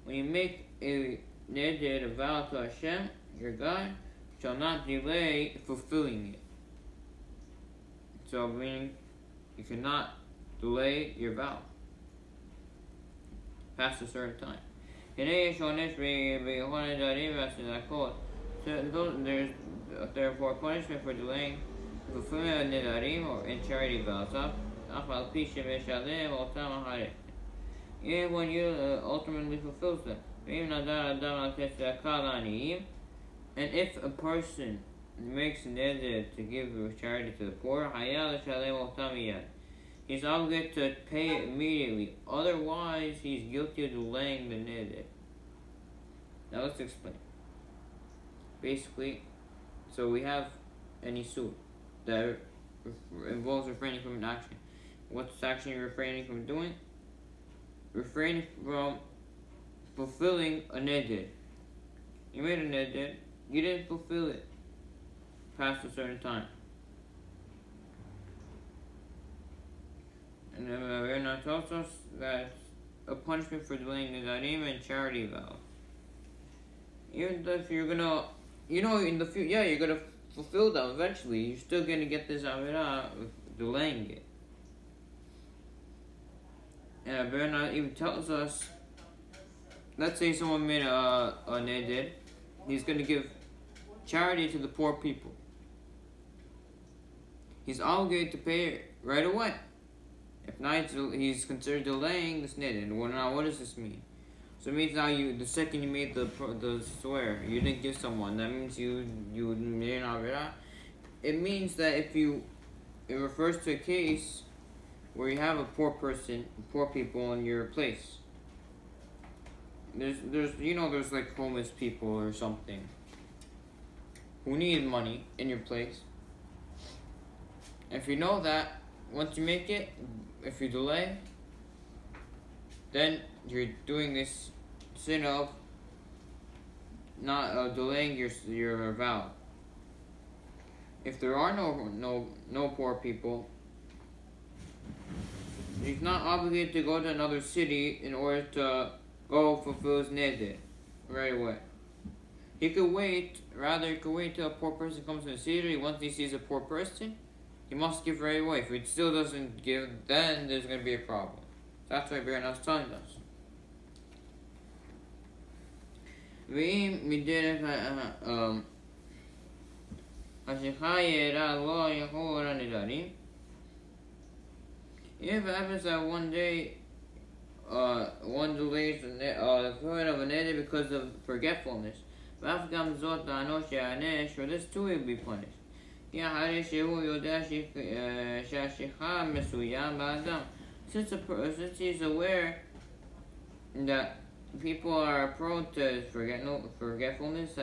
when you make a neder, a vow to Hashem, your God, shall not delay fulfilling it. So meaning, you cannot delay your vow past a certain time. There's therefore punishment for delaying fulfillment of nedarim or in charity vows. Even when you ultimately fulfills them. And if a person makes neder to give charity to the poor, he's obligated to pay it immediately. Otherwise, he's guilty of delaying the neder. Now let's explain. Basically, so we have an isur that involves refraining from an action. What's the action you're refraining from doing? Refraining from fulfilling a neder. You made a neder, you didn't fulfill it past a certain time. And Ronnie tells us that a punishment for delaying nedarim and charity vows. Even if you're gonna, in the future, you're gonna fulfill them eventually, you're still gonna get this avirah of delaying it. And Ronnie even tells us, let's say someone made a neder, he's gonna give charity to the poor people. He's obligated to pay it right away. If not, he's considered delaying this neder. Well, now, what does this mean? So it means now the second you made the swear, you didn't give someone. That means you made an avirah. It means that it refers to a case where you have a poor people in your place. There's like homeless people or something who need money in your place. If you know that, once you make it, if you delay, then you're doing this sin of not delaying your vow. If there are no poor people, he's not obligated to go to another city in order to go fulfill his neder right away. he could wait. Rather, he could wait till a poor person comes to the city. Once he sees a poor person, he must give right away. If he still doesn't give, then there's going to be a problem. That's why Baron is telling us. If it happens that one day, one delays the fulfillment of a neder because of forgetfulness, for this too will be punished. Since he's aware that people are prone to forgetfulness,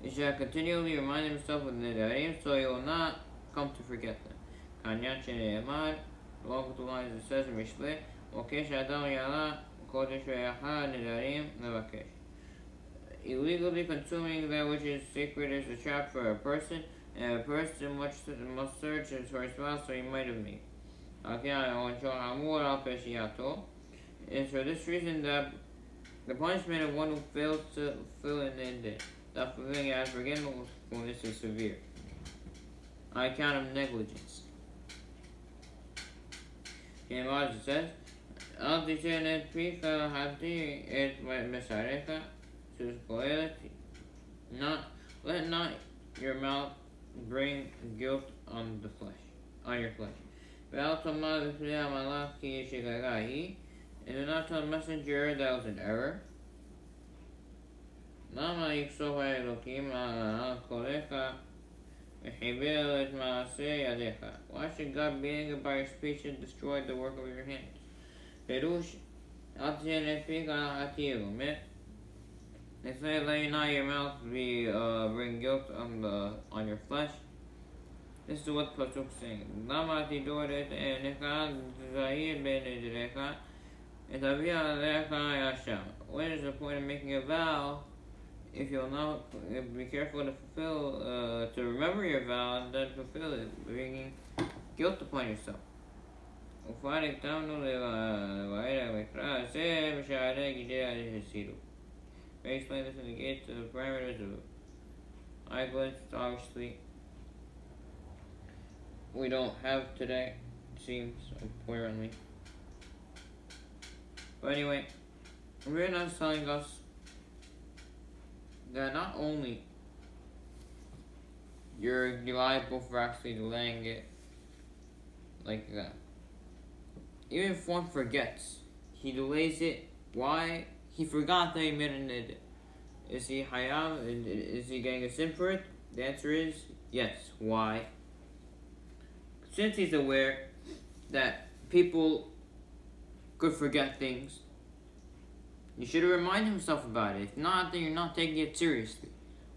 he shall continually remind himself of the nedarim, so he will not come to forget them. Along with the lines it says in Mishle, illegally consuming that which is sacred is a trap for a person, and a person must search for his spouse so he might have made. It's for this reason that the punishment of one who fails to fulfill an neder, that fulfilling it as forgetfulness is severe, on account of negligence. In Moses it says, let not your mouth bring guilt on your flesh. And do not tell the messenger that was an error. Why should God be angry by your speech and destroy the work of your hands? They say, let not your mouth bring guilt on your flesh. This is what the Pasuk is saying. What is the point of making a vow if you'll not be careful to fulfill, to remember your vow and then fulfill it, bringing guilt upon yourself? May explain this in the gates of the parameters of eyelids. Obviously, we don't have today, it seems, apparently. But anyway, we're not telling us that not only you're liable for actually delaying it like that. Even if one forgets, he delays it. Why? He forgot that he made a neder. Is he hayam? Is he getting a sin for it? The answer is yes. Why? Since he's aware that people could forget things, you should remind himself about it. If not, then you're not taking it seriously.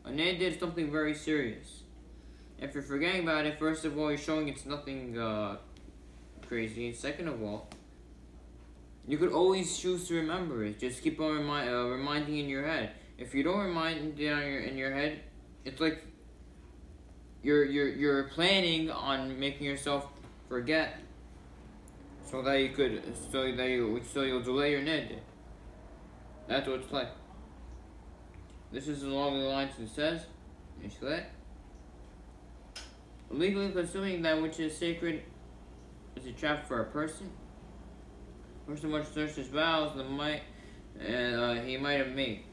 A neder is something very serious. If you're forgetting about it, first of all, you're showing it's nothing crazy. And second of all, you could always choose to remember it. Just keep on reminding in your head. If you don't remind it in your head, it's like you're planning on making yourself forget, so that you'll delay your neder. That's what it's like. This is along the lines it says, illegally consuming that which is sacred is a trap for a person. Person much search his vows he might have made.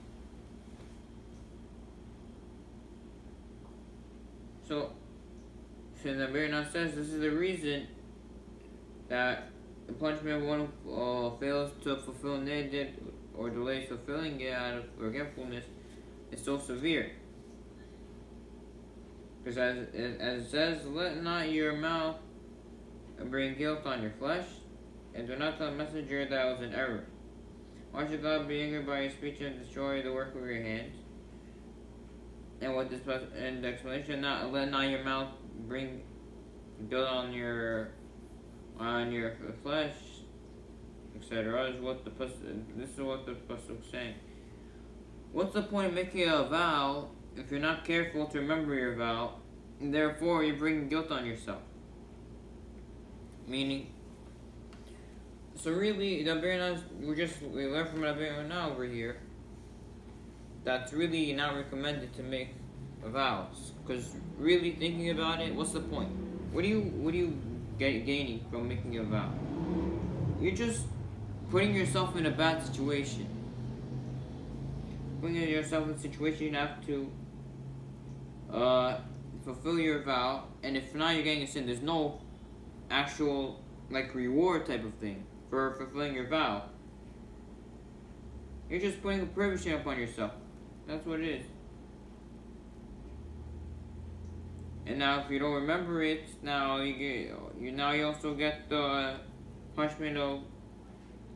So the Baron says this is the reason that the punishment of one who fails to fulfill neder or delays fulfilling it out of forgetfulness is so severe. Because as it says, let not your mouth bring guilt on your flesh, and do not tell the messenger that was an error. Why should God be angry by your speech and destroy the work of your hands? And what this and the explanation, let not your mouth bring guilt on your flesh, etc. This is what the pasuk is saying. What's the point of making a vow if you're not careful to remember your vow, and therefore you're bringing guilt on yourself? Meaning, so really, the Berenas, we learned from the Berena over here that's really not recommended to make vows. Because really thinking about it, what's the point? What do you get gaining from making a vow? You're just putting yourself in a bad situation. Putting yourself in a situation you have to fulfill your vow, and if not, you're getting a sin. There's no actual like reward type of thing for fulfilling your vow. You're just putting a privilege upon yourself. That's what it is. And now, if you don't remember it, now you also get the punishment of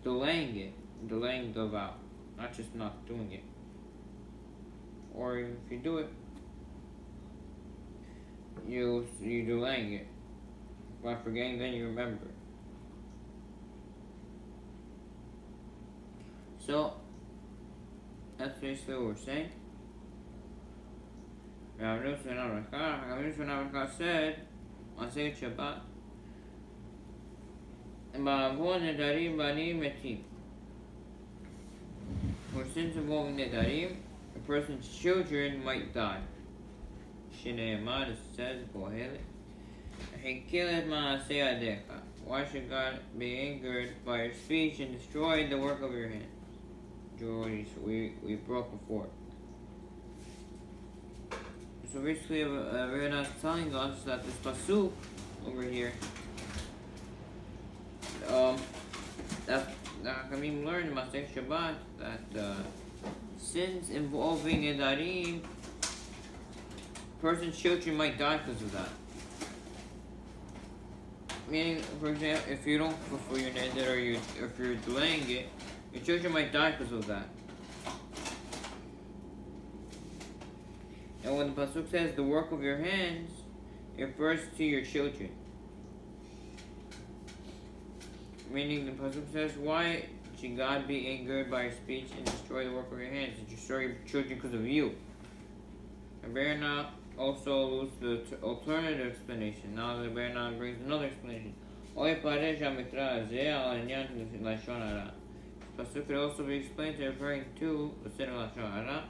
delaying the vow, not just not doing it. Or if you do it, you delaying it. By forgetting, then you remember. So that's basically what we're saying. Rabbi said on Seder Shabbat, for sins involving nedarim, a person's children might die. Shneimar, it says, why should God be angered by your speech and destroy the work of your hands? We broke before. So basically, we're not telling us that this pasuk over here, that Hakamim learned in Masech Shabbat that sins involving nedarim, person's children might die because of that. Meaning, for example, if you don't fulfill your neder or if you're delaying it, your children might die because of that. And when the pasuk says the work of your hands, it refers to your children. Meaning the pasuk says, why should God be angered by your speech and destroy the work of your hands and destroy your children because of you? And Berna also alludes to the alternative explanation. Now the Berna brings another explanation. Pasuk could also be explained to referring to the sin of Lashon Hara.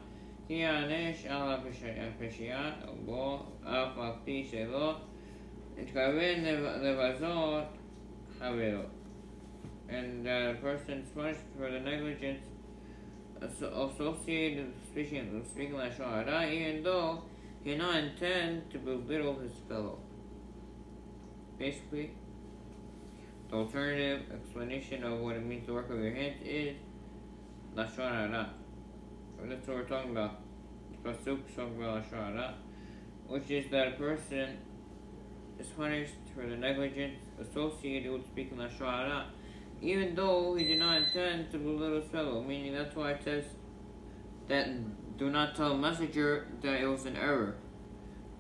And the person is punished for the negligence associated with speaking Lashon Hara, even though he did not intend to belittle his fellow. Basically, the alternative explanation of what it means to work of your hands is Lashon Hara. That's what we're talking about. The pasuk is talking about Lashon Hara, which is that a person is punished for the negligence associated with speaking Lashon Hara, even though he did not intend to belittle his fellow. Meaning, that's why it says that do not tell a messenger that it was an error.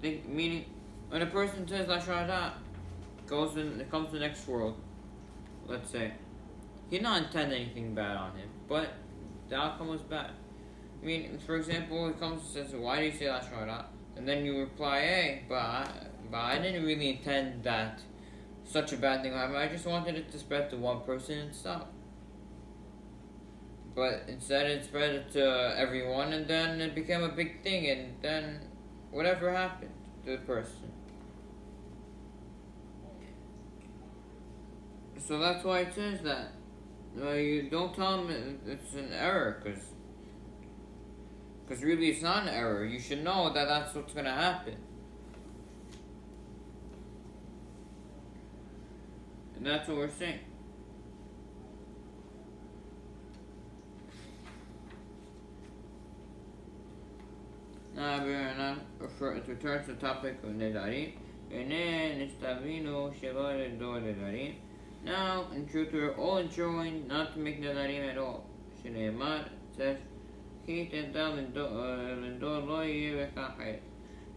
Meaning, when a person says Lashon Hara, it comes to the next world, let's say, he did not intend anything bad on him, but the outcome was bad. I mean, for example, he comes and says, why do you say Lashon Hara? And then you reply, hey, but I didn't really intend that such a bad thing would happen. I just wanted it to spread to one person and stop. But instead it spread it to everyone, and then it became a big thing, and then whatever happened to the person. So that's why it says that. You don't tell them it's an error, because really it's not an error. You should know that that's what's going to happen. And that's what we're saying. Now we're not return to the topic of nedarim. Now, in truth, we are all enjoined not to make nedarim at all. Shneimar says, and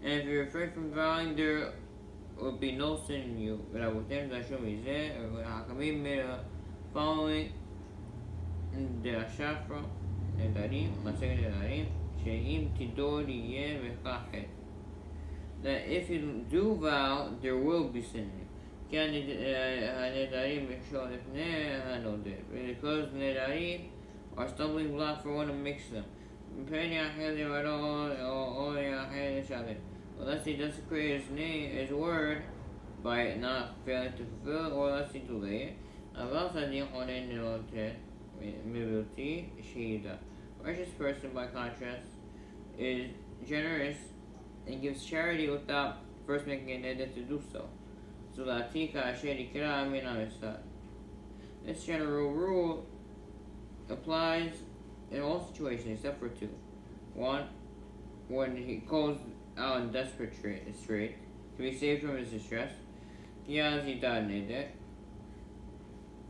if you refrain from vowing, there will be no sin in you. But I will tell Hakamim made a following in the Shafra nedarim, Masech nedarim, she'im tidor yeh v'kachet. That if you do vow, there will be sin in you. כי הנדרים מכשול לפני הנודר, because nedarim are stumbling block for one who makes them. Unless he desecrates his name, his word, by not failing to fulfill, or unless he delay it. Righteous person, by contrast, is generous and gives charity without first making an edit to do so. This general rule applies in all situations except for two. One, when he calls out in desperate strait to be saved from his distress.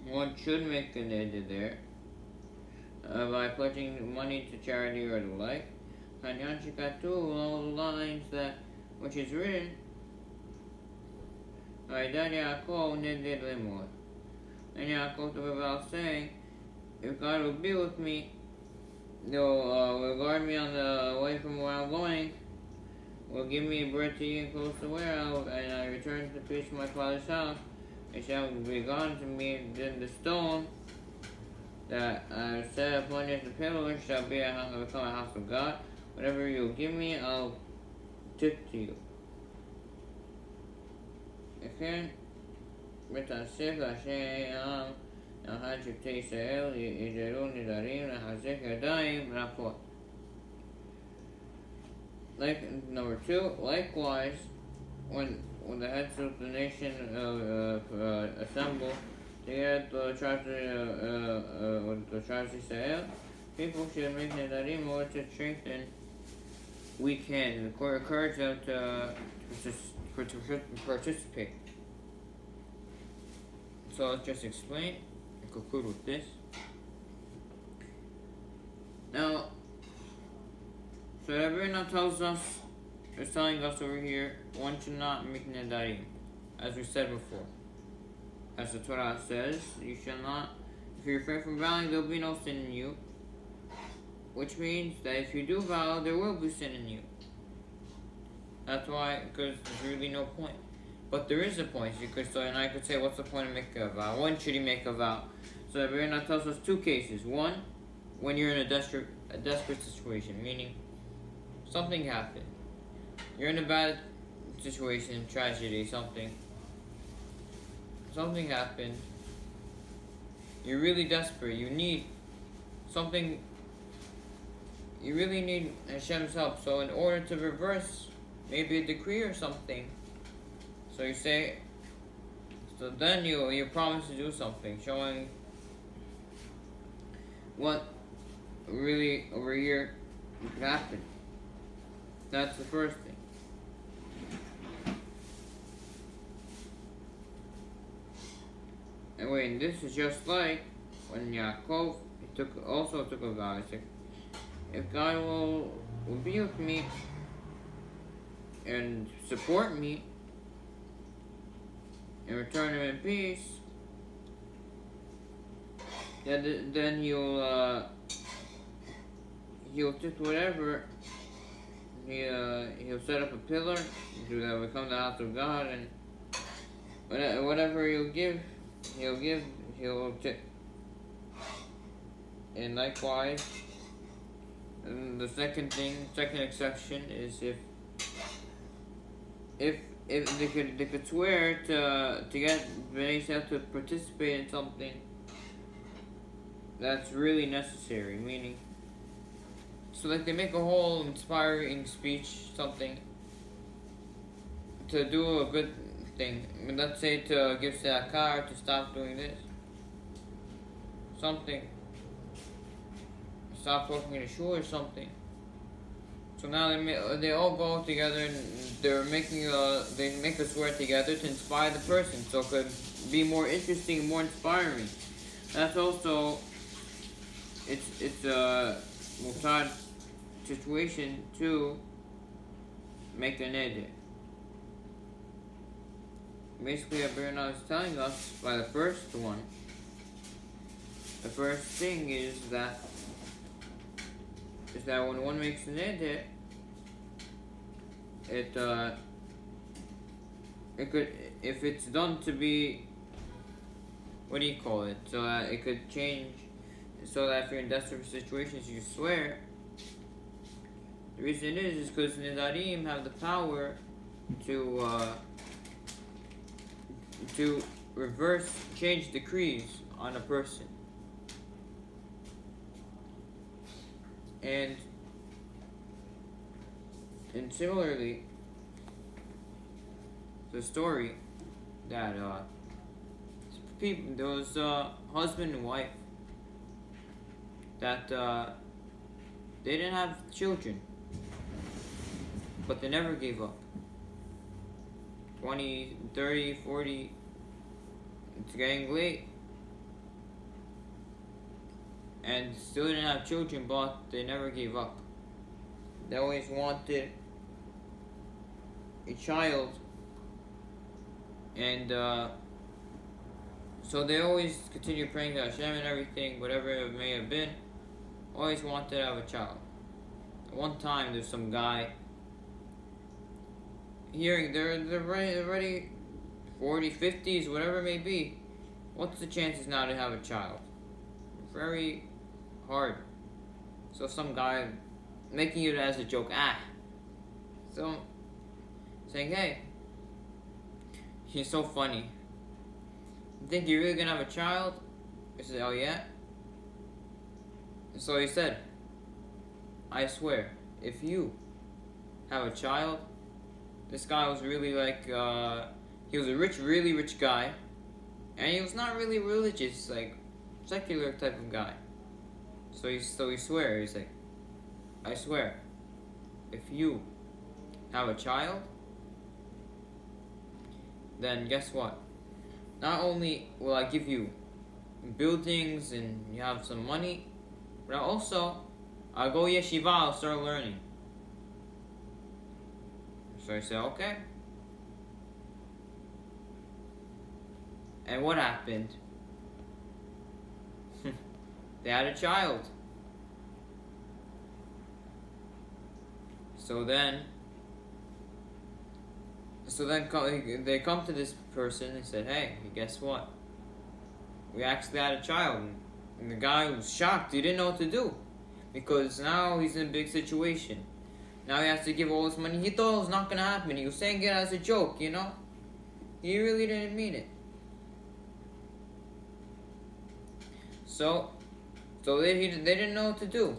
One should make an edit there by pledging money to charity or the like. Along the lines that which is written, and Yaakov talked about saying, if God will be with me, will guard me on the way from where I'm going, will give me bread to eat and clothes to wear, and I return to peace to my father's house, it shall be gone to me. Then the stone that I set upon it as a pillar shall be become a house of God. Whatever you give me, I'll tip to you. Okay? ותאסף להשם אחד שבטי ישראל יגדלו נדרים לחזק ידיים ולהפות. Like number 2, likewise, when the heads of the nation assemble to get the tribes of Israel, people should make nedarim in order to strengthen weak hands and encourage them to participate. So let's just explain and conclude with this. Now, so Rabbi tells us, is telling us over here, one should not make nedarim, as we said before. As the Torah says, you shall not, if you refrain from vowing, there will be no sin in you. Which means that if you do vow, there will be sin in you. That's why, because there's really no point. But there is a point, and I could say, what's the point of making a vow? When should he make a vow? So Rabbi tells us 2 cases. One, when you're in a desperate situation, meaning something happened. You're in a bad situation, tragedy, something happened. You're really desperate. You need something. You really need Hashem's help. So in order to reverse maybe a decree or something, so you say, so then you promise to do something, showing what really over here could happen. That's the first thing. Anyway, and this is just like when Yaakov also took a vow. He said, if God will be with me and support me and return him in peace, then he'll take whatever. He'll set up a pillar that will become the house of God, and whatever he'll take. And likewise, and the second exception is if they could swear to get Bnei Yisrael to participate in something that's really necessary, meaning, so like they make a whole inspiring speech, something, to do a good thing. I mean, let's say to give tzedakah, to stop doing this. Something. Stop working in a shul or something. So now they all go together and they make a swear together to inspire the person, so it could be more interesting, more inspiring. That's also it's a mutad situation to make an edit. Basically, Abirna is telling us by the first one. The first thing is that when one makes an edit, it could, if it's done to be, what do you call it? So that it could change, so that if you're in desperate situations, you swear. The reason is because Nidarim have the power to reverse, change decrees on a person. And similarly, the story that there was husband and wife that they didn't have children, but they never gave up. 20, 30, 40, it's getting late, and still didn't have children, but they never gave up. They always wanted a child, and so they always continued praying to Hashem and everything, whatever it may have been, always wanted to have a child. One time there's some guy hearing they're already 40, 50s, whatever it may be. What's the chances now to have a child? Very hard. So some guy making it as a joke, so saying, hey, he's so funny. You think you're really gonna have a child? He said, oh yeah? So he said, I swear, if you have a child, this guy was really like, he was a really rich guy, and he was not really religious, like, secular type of guy. So he swear, he's like, I swear, if you have a child, then guess what? Not only will I give you buildings and you have some money, but I'll go yeshiva, I'll start learning. So I said, okay. And what happened? They had a child. So then they come to this person and said, hey, guess what? We actually had a child. And the guy was shocked. He didn't know what to do. Because now he's in a big situation. Now he has to give all his money. He thought it was not going to happen. He was saying it as a joke, you know? He really didn't mean it. So they didn't know what to do.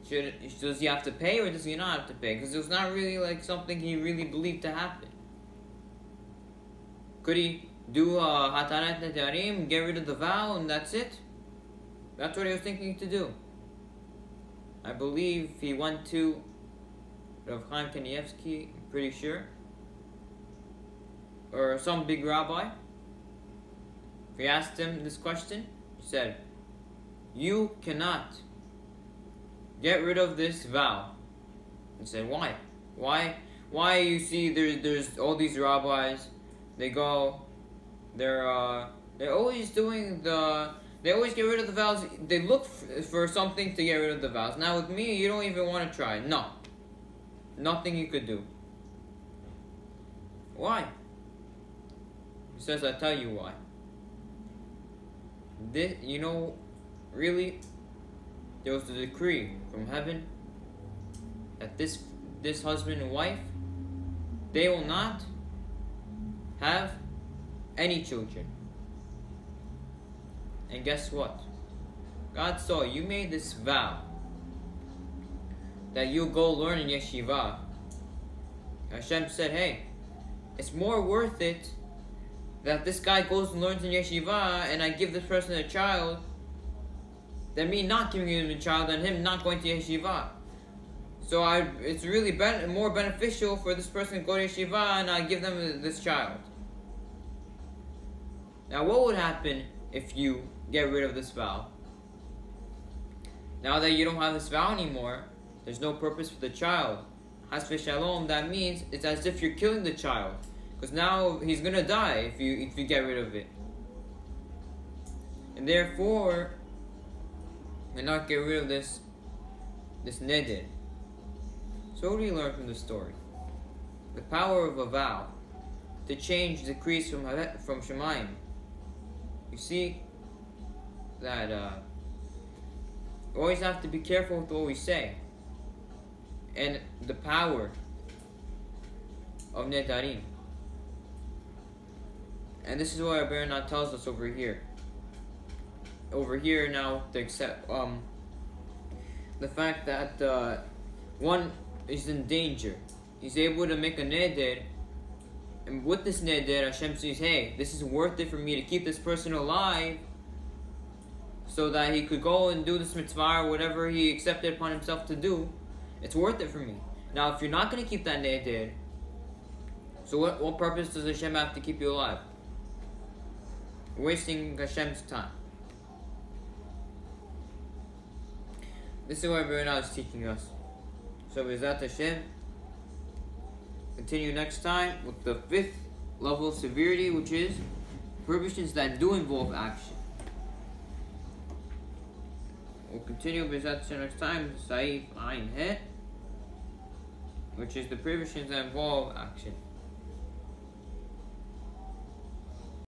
Does he have to pay or does he not have to pay? Because it was not really like something he really believed to happen. Could he do hatarat netarim, get rid of the vow, and that's it? That's what he was thinking to do. I believe he went to Rav Chaim Kanievsky, I'm pretty sure, or some big rabbi. If he asked him this question, he said, you cannot get rid of this vow. He said, why? Why you see there's all these rabbis, they always they always get rid of the vows. They look for something to get rid of the vows. Now with me, you don't even want to try. No. Nothing you could do. Why? He says, I'll tell you why. Really, there was a decree from heaven that this husband and wife, they will not have any children. And guess what? God saw you made this vow that you go learn in yeshiva. Hashem said, hey, it's more worth it that this guy goes and learns in yeshiva and I give this person a child than me not giving him a child and him not going to yeshiva. So it's really more beneficial for this person to go to yeshiva and I give them this child. Now what would happen if you get rid of this vow? Now that you don't have this vow anymore, there's no purpose for the child. Has v'shalom, that means it's as if you're killing the child. Because now he's going to die if you get rid of it. And therefore, we not get rid of this neder. So what do you learn from this story? The power of a vow. to change decrees from Shemayim. You see that we always have to be careful with what we say and the power of Nedarim. And this is what our Baranat tells us over here. Over here now, the fact that one is in danger. He's able to make a neder, and with this neder, Hashem says, hey, this is worth it for me to keep this person alive, so that he could go and do this mitzvah or whatever he accepted upon himself to do. It's worth it for me. Now, if you're not going to keep that neder, so what purpose does Hashem have to keep you alive? You're wasting Hashem's time. This is what Ronnie is teaching us. So B'ezrat Hashem, continue next time with the 5th level of severity, which is prohibitions that do involve action. We'll continue B'ezrat Hashem next time, Saif Ayin Het, which is the prohibitions that involve action.